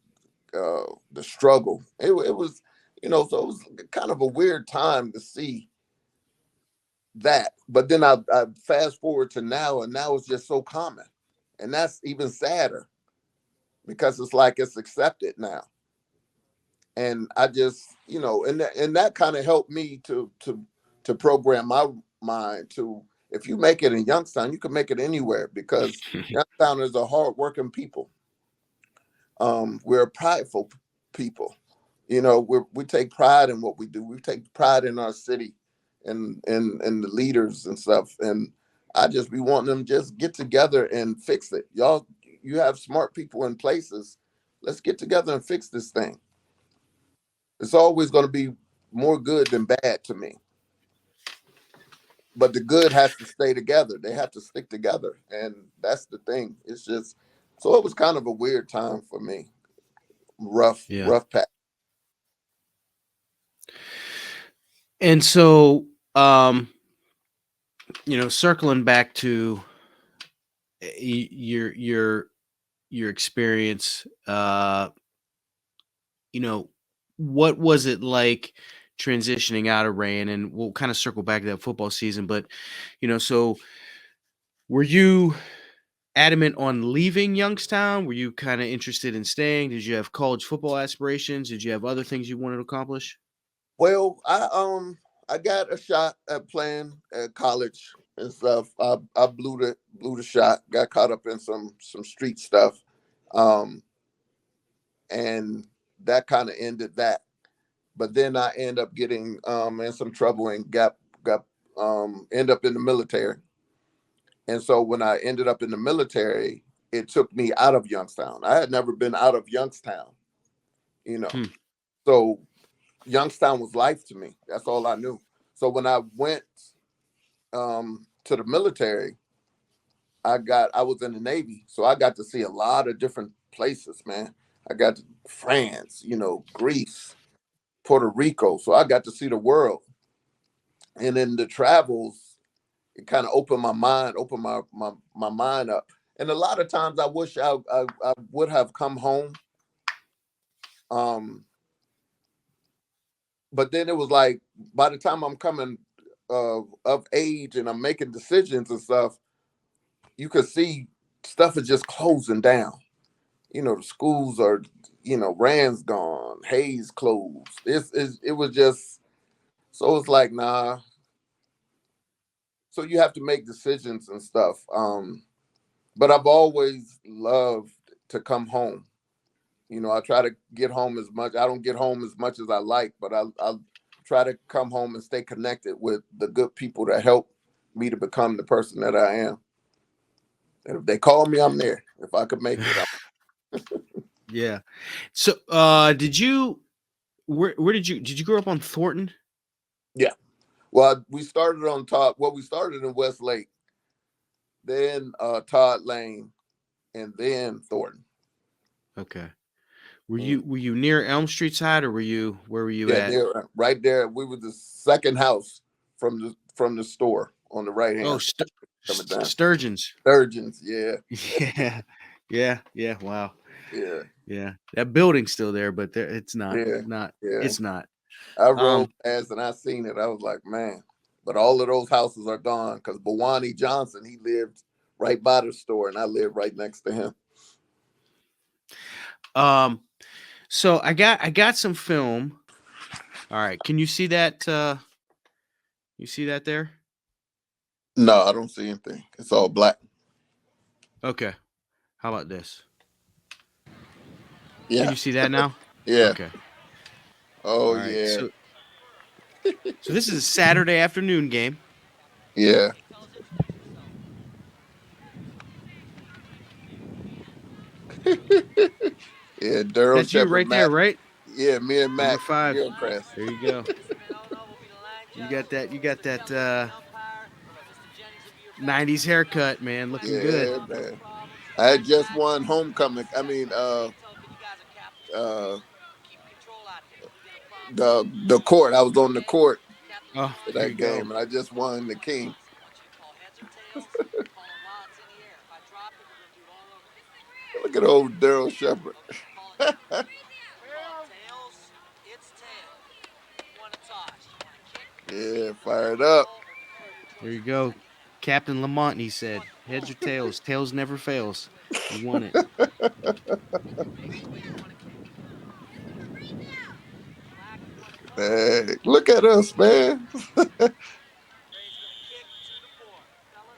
the struggle. It was, so it was kind of a weird time to see that. But then I fast forward to now, and now it's just so common, and that's even sadder, because it's like it's accepted now. And I just, and that kind of helped me to program my mind to, if you make it in Youngstown, you can make it anywhere, because Youngstown is a hardworking people. We're a prideful people. We take pride in what we do. We take pride in our city, and the leaders and stuff. And I just be wanting them just get together and fix it. Y'all, you have smart people in places. Let's get together and fix this thing. It's always going to be more good than bad to me. But the good has to stay together. They have to stick together. And that's the thing. It's just, so it was kind of a weird time for me. Rough, Yeah. rough patch. And so, um, circling back to your experience, what was it like transitioning out of Rayen? And we'll kind of circle back to that football season. But, so were you adamant on leaving Youngstown? Were you kind of interested in staying? Did you have college football aspirations? Did you have other things you wanted to accomplish? Well, I got a shot at playing at college and stuff. I blew the shot. Got caught up in some street stuff, um, and that kind of ended that. But then I end up getting in some trouble and got end up in the military. And so when I ended up in the military, it took me out of Youngstown. I had never been out of Youngstown, you know. Hmm. So Youngstown was life to me. That's all I knew. So when I went to the military, I was in the Navy, so I got to see a lot of different places, man. I got to France, Greece, Puerto Rico. So I got to see the world. And in the travels, it kind of opened my mind, opened my mind up. And a lot of times I wish I would have come home. Um, but then it was like by the time I'm coming of age and I'm making decisions and stuff, you could see stuff is just closing down. The schools are, Rand's gone, Hayes closed. It was just so it's like nah. So you have to make decisions and stuff. But I've always loved to come home. I try to get home as much. I don't get home as much as I like, but I try to come home and stay connected with the good people that help me to become the person that I am. And if they call me, I'm there. If I could make it, Yeah. So, did you where did you grow up on Thornton? yeah. Well, we started on top. Well, we started in Westlake, then Todd Lane, and then Thornton. Okay. Were Mm. you near Elm Street side, or where were you Yeah, at? there, right there. We were the second house from the store on the right Oh, hand coming down. Sturgeons. Surgeons, yeah, Yeah. Yeah. Yeah. Wow. yeah, Yeah. That building's still there, but it's not. yeah, Not. yeah. It's not. I rode Um. past and I seen it. I was like, man. But all of those houses are gone because Bawani Johnson, he lived right by the store, and I lived right next to him. Um. So I got some film. All right. Can you see that? You see that there? No, I don't see anything. It's all black. Okay. How about this? Can Yeah, you see that now? yeah. Okay. Oh All right. yeah, So this is a Saturday afternoon game. yeah, yeah. Daryl That's you Shepard, right there, Matt. right? Yeah, me and Number Mac, 5. Gilchrist. There you go. You got that. You got that 90s haircut, man. Looking good. Yeah, man. I had just won homecoming. I mean, uh, the court. I was on the court Oh, for there you that go. game, and I just won the king. Look at old Daryl Shepard. Yeah, fired up. There you go. Captain Lamont, he said. Heads or tails? Tails never fails. You won it. Hey, look at us, man.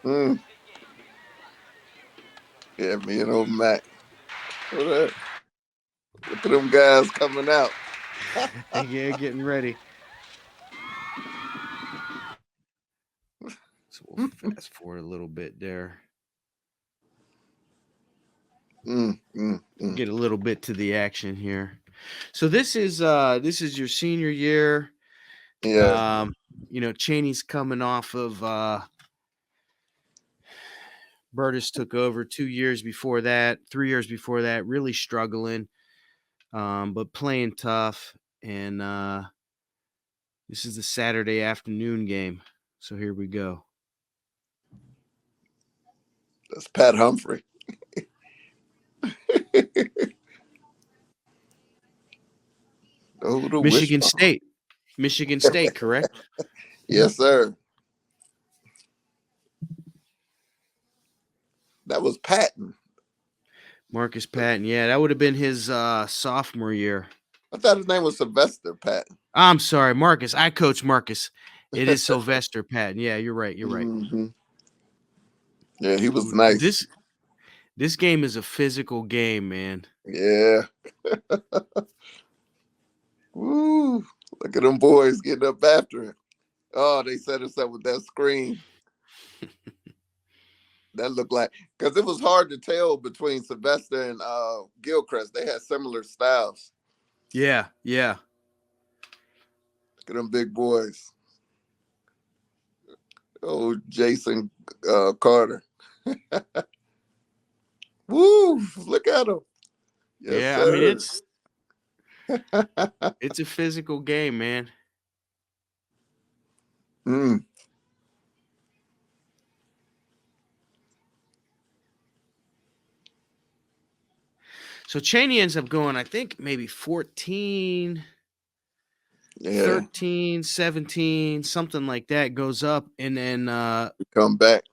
Mm, yeah, me and old Mac. Look at them guys coming out. Yeah, getting ready. So we'll fast forward a little bit there. Mm. Get a little bit to the action here. So this is your senior year. Yeah, Um, Cheney's coming off of Burtis took over 2 years before that, 3 years before that, really struggling, but playing tough. And this is the Saturday afternoon game. So here we go. that's Pat Humphrey. Oh, the Michigan Wishbone. State. Michigan State, correct? Yes, sir. That was Patton. Marcus Patton. Yeah, that would have been his sophomore year. I thought his name was Sylvester Patton. I'm sorry, Marcus. I coach Marcus. It is Sylvester Patton. Yeah, you're right. You're right. Hmm. Yeah, he was Dude, nice. this game is a physical game, man. Yeah. Woo. Look at them boys getting up after it. Oh, they set us up with that screen. That looked like, because it was hard to tell between Sylvester and Gilchrist. They had similar styles. Yeah, yeah. Look at them big boys. Oh, Jason Carter. Woo! Look at him. Yes, Yeah, I mean sir. it's a physical game, man. Mm. So Cheney ends up going, I think maybe 14, Yeah. 13, 17, something like that goes up, and then Come back.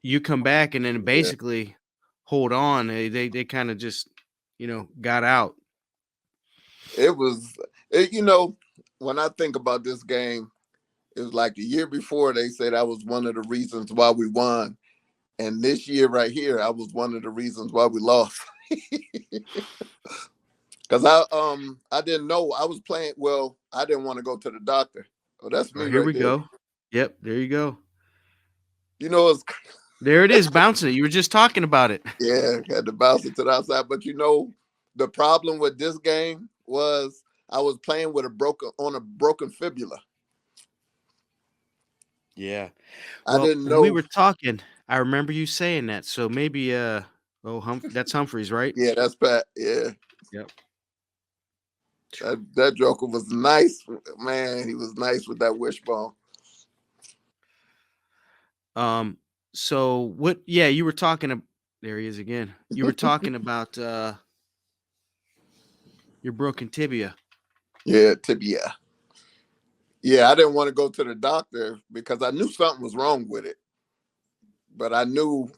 you come back and then Yeah. basically hold on. They kind of just, got out. It was, when I think about this game, it was like the year before they said that was one of the reasons why we won. And this year right here, I was one of the reasons why we lost. Because I didn't know I was playing. Well, I didn't want to go to the doctor. Oh, that's Oh, me here right we there. go. Yep, there you go. It's There it is, bouncing it. You were just talking about it. yeah, had to bounce it to the outside. But the problem with this game was I was playing with a broken fibula. Yeah. I Well, didn't when we know. were talking, I remember you saying that. So maybe that's Humphreys, right? Yeah, that's Pat. Yeah, Yep. that joker was nice, man. He was nice with that wishbone. So what you were talking there he is again. You were talking about your broken tibia. Yeah, tibia. Yeah, I didn't want to go to the doctor because I knew something was wrong with it. But I knew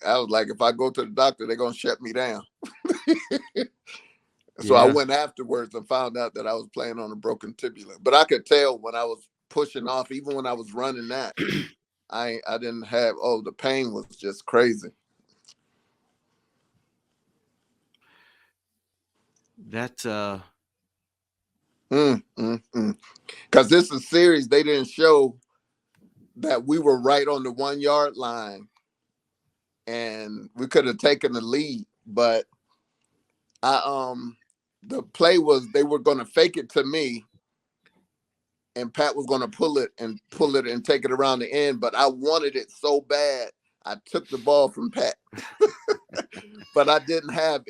I was like, if I go to the doctor, they're gonna shut me down. So I Yeah. went afterwards and found out that I was playing on a broken tibia. But I could tell when I was pushing off, even when I was running that, I didn't have the pain was just crazy. That Because this is series, they didn't show that we were right on the 1 yard line and we could have taken the lead, but the play was they were gonna fake it to me and Pat was gonna pull it and take it around the end, but I wanted it so bad. I took the ball from Pat. But I didn't have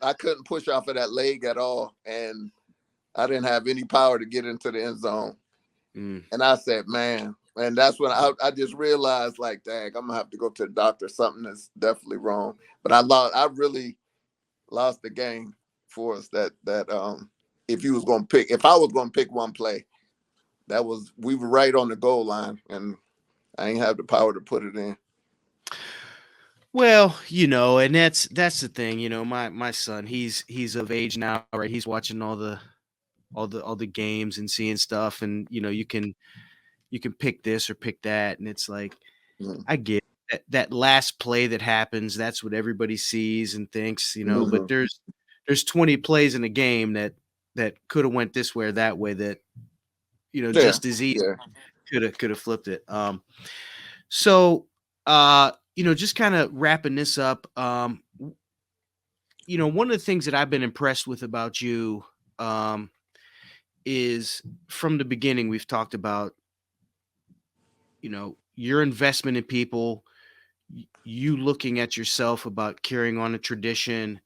I couldn't push off of that leg at all. And I didn't have any power to get into the end zone. And I said, man, and that's when I just realized, like, dang, I'm gonna have to go to the doctor. Something is definitely wrong. But I really lost the game for us. That if I was gonna pick one play, we were right on the goal line, and I ain't have the power to put it in. Well, and that's the thing, my son, he's of age now, right? He's watching all the games and seeing stuff, and you can pick this or pick that, and it's like I get that last play that happens, that's what everybody sees and thinks, but there's 20 plays in a game that could have went this way or that way that just as easy could have flipped it. So just kind of wrapping this up, one of the things that I've been impressed with about you is from the beginning we've talked about your investment in people, you looking at yourself about carrying on a tradition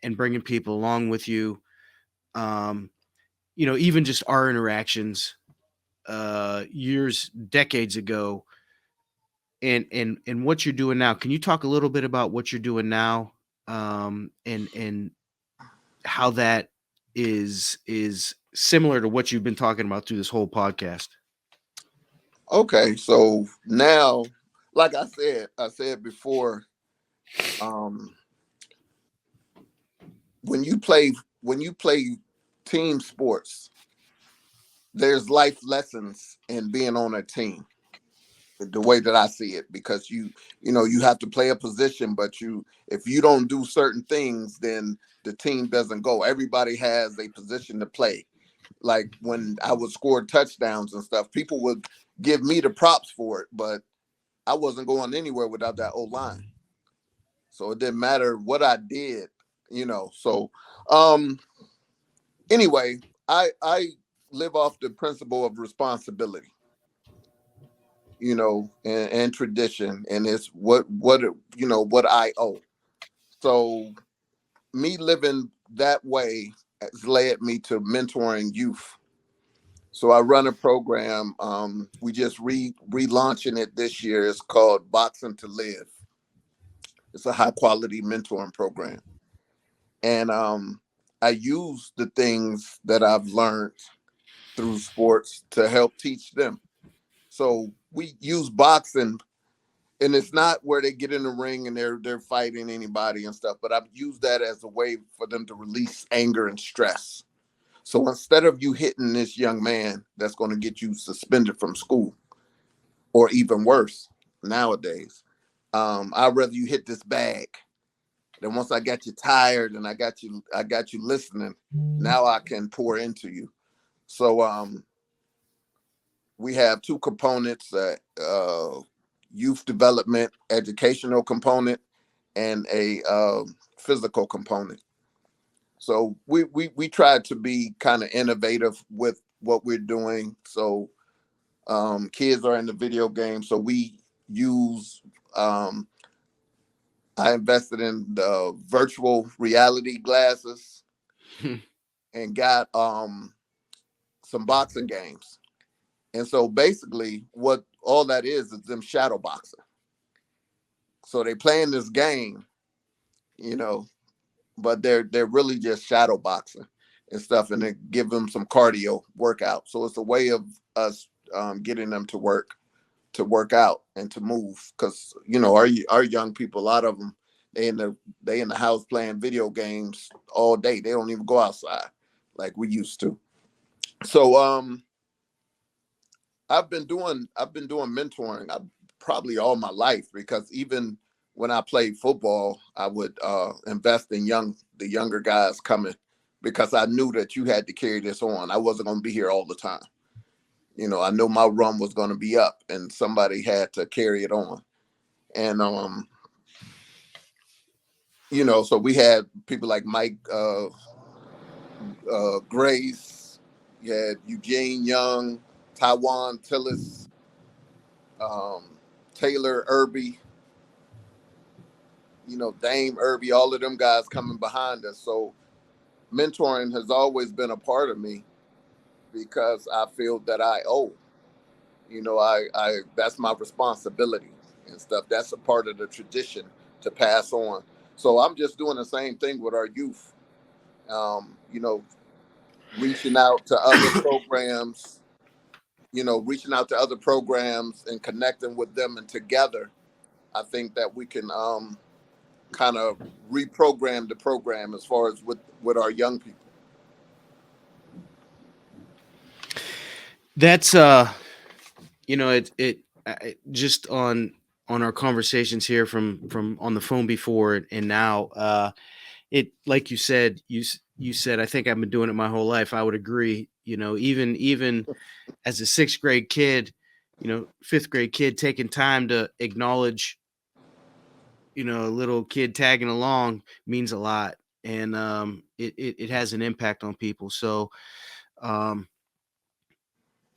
and bringing people along with you. Even just our interactions decades ago, and what you're doing now. Can you talk a little bit about what you're doing now, and how that is similar to what you've been talking about through this whole podcast. Okay, so now, like I said before, um, when you play when you play team sports, there's life lessons in being on a team. The way that I see it, because you have to play a position, but if you don't do certain things, then the team doesn't go. Everybody has a position to play. Like when I would score touchdowns and stuff, people would give me the props for it, but I wasn't going anywhere without that O line. So it didn't matter what I did. So um anyway, I live off the principle of responsibility, and tradition, and it's what I owe. So me living that way has led me to mentoring youth. So I run a program. We just relaunching it this year. It's called Boxing to Live. It's a high quality mentoring program, and I use the things that I've learned through sports to help teach them. So we use boxing, and it's not where they get in the ring and they're fighting anybody and stuff, but I've used that as a way for them to release anger and stress. So instead of you hitting this young man that's going to get you suspended from school, or even worse nowadays, I'd rather you hit this bag. Then once I got you tired and I got you listening, now I can pour into you. So we have two components: youth development, educational component, and a physical component. So we try to be kind of innovative with what we're doing. So kids are in the video game, so we use. I invested in the virtual reality glasses and got some boxing games. And so basically, what all that is them shadow boxing. So they playing this game, you know, but they're really just shadow boxing and stuff, and they give them some cardio workout. So it's a way of us getting them to work out and to move, because our young people, a lot of them, they in the house playing video games all day. They don't even go outside like we used to. So I've been doing mentoring probably all my life, because even when I played football, I would invest in the younger guys coming, because I knew that you had to carry this on. I wasn't going to be here all the time. I know my run was going to be up, and somebody had to carry it on. And so we had people like Mike Grace, you had Eugene Young, Taiwan Tillis, um, Taylor Irby, Dame Irby, all of them guys coming behind us. So mentoring has always been a part of me, because I feel that I owe. I that's my responsibility and stuff. That's a part of the tradition to pass on. So I'm just doing the same thing with our youth. Um, you know, reaching out to other programs, and connecting with them, and together, I think that we can kind of reprogram the program as far as with our young people. That's just on our conversations here from on the phone before and now, it, like you said, you said, I think I've been doing it my whole life. I would agree. Even as a sixth grade kid, fifth grade kid, taking time to acknowledge, a little kid tagging along means a lot. And it has an impact on people. So um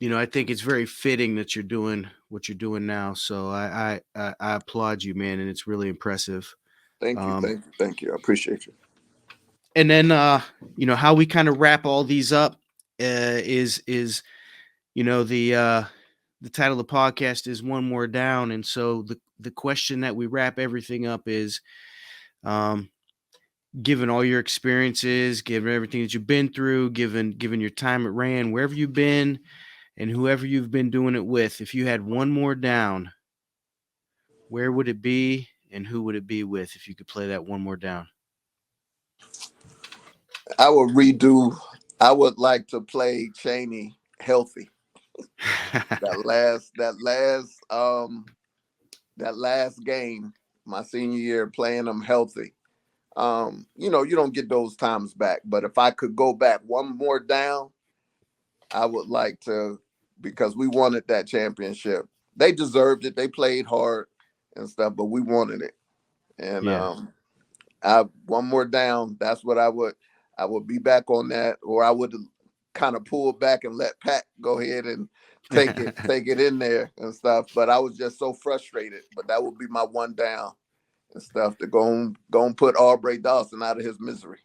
I think it's very fitting that you're doing what you're doing now. So I applaud you, man, and it's really impressive. Thank you, Um, thank you, thank you. I appreciate you. and then how we kind of wrap all these up is the title of the podcast is One More Down, and so the question that we wrap everything up is, um, given all your experiences, given everything that you've been through, given your time at Rayen, wherever you've been, and whoever you've been doing it with, if you had one more down, where would it be, and who would it be with if you could play that one more down? I would redo. I would like to play Cheney healthy. That last game, my senior year, playing them healthy. You don't get those times back. But if I could go back one more down, I would like to, because we wanted that championship. They deserved it. They played hard and stuff, but we wanted it. And Yeah. I one more down. That's what I would be back on that, or I would kind of pull back and let Pat go ahead and take it in there and stuff. But I was just so frustrated. But that would be my one down and stuff to go and put Aubrey Dawson out of his misery.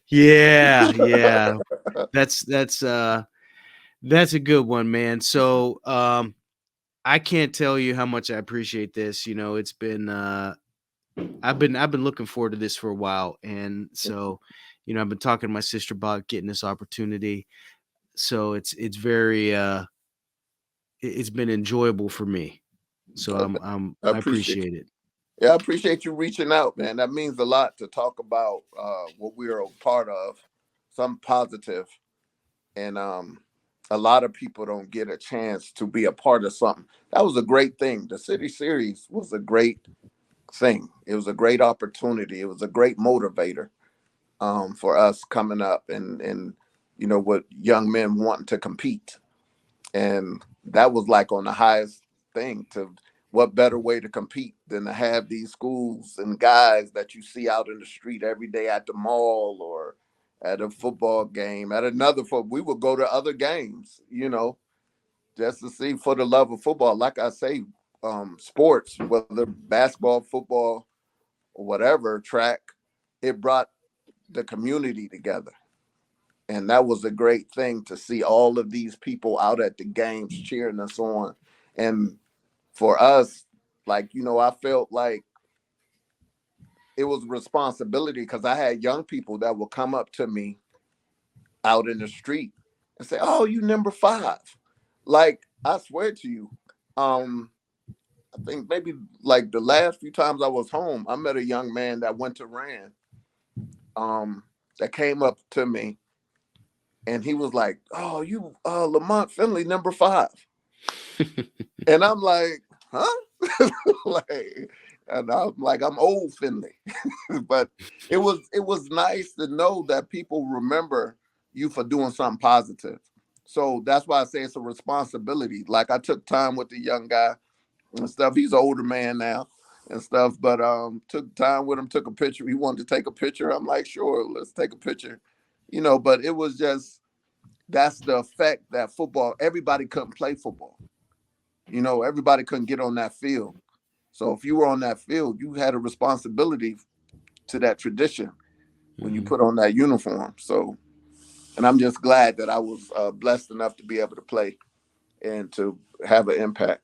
Yeah, yeah. That's a good one, man. So I can't tell you how much I appreciate this. It's been I've been looking forward to this for a while, and so I've been talking to my sister about getting this opportunity. So it's very it's been enjoyable for me. So I I appreciate appreciate it. Yeah, I appreciate you reaching out, man. That means a lot to talk about what we are a part of, some positive, and a lot of people don't get a chance to be a part of something. That was a great thing. The City Series was a great thing. It was a great opportunity. It was a great motivator for us coming up and with young men wanting to compete. And that was like on the highest thing. To what better way to compete than to have these schools and guys that you see out in the street every day at the mall or at a football game, at another football. We would go to other games, just to see, for the love of football. Like I say, sports, whether basketball, football, or whatever, track, it brought the community together. And that was a great thing to see all of these people out at the games cheering us on. And for us, like, I felt like it was a responsibility, because I had young people that would come up to me out in the street and say, "Oh, you number 5." Like, I swear to you, um, I think maybe like the last few times I was home, I met a young man that went to Rand, that came up to me, and he was like, "Oh, you Lamont Finley number 5." And I'm like, "Huh?" Like, and I'm like, I'm old Finley. But it was nice to know that people remember you for doing something positive. So that's why I say it's a responsibility. Like, I took time with the young guy and stuff. He's an older man now and stuff, but took time with him, took a picture. He wanted to take a picture. I'm like, sure, let's take a picture. But it was just, that's the effect that football, everybody couldn't play football. Everybody couldn't get on that field. So if you were on that field, you had a responsibility to that tradition when you Mhm. put on that uniform. So, and I'm just glad that I was blessed enough to be able to play and to have an impact.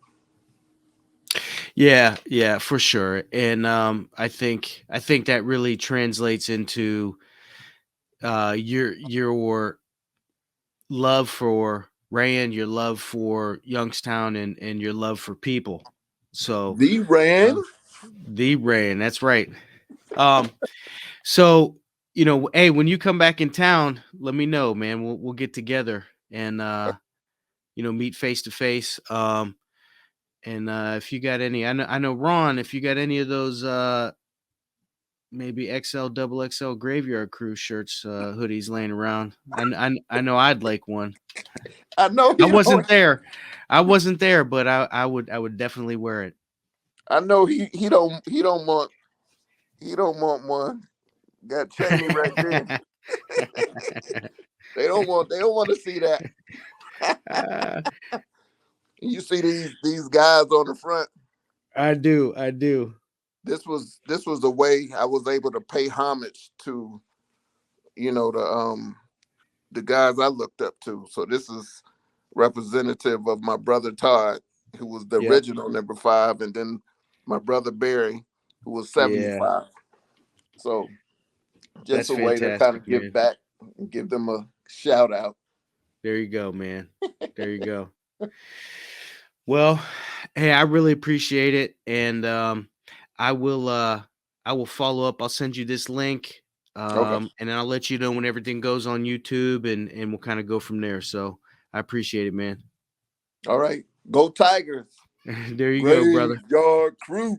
Yeah, yeah, for sure. And I think that really translates into your love for Rayen, your love for Youngstown, and your love for people. So The ran. uh, the Rayen, that's right. Um, so hey, when you come back in town, let me know, man. We'll get together and meet face to face. And if you got any, I know Ron, if you got any of those maybe XL double XL graveyard crew shirts, hoodies laying around, I know I'd like one. I know I he don't. wasn't there. I wasn't there, but I would definitely wear it. I know he don't want one. Got Cheney right there. They don't want to see that. Uh, You see these guys on the front. I do. I do. This was the way I was able to pay homage to, the guys I looked up to. So this is representative of my brother Todd, who was the Yep. original number 5, and then my brother Barry, who was Yeah, 75. So just that's a way to kind fantastic, of give man. back and give them a shout out. There you go, man. There you go. Well, hey, I really appreciate it, and I will uh, I will follow up. I'll send you this link, Okay. and then I'll let you know when everything goes on YouTube, and we'll kind of go from there. So I appreciate it, man. All right. Go Tigers. There you go, brother. Graveyard Crew.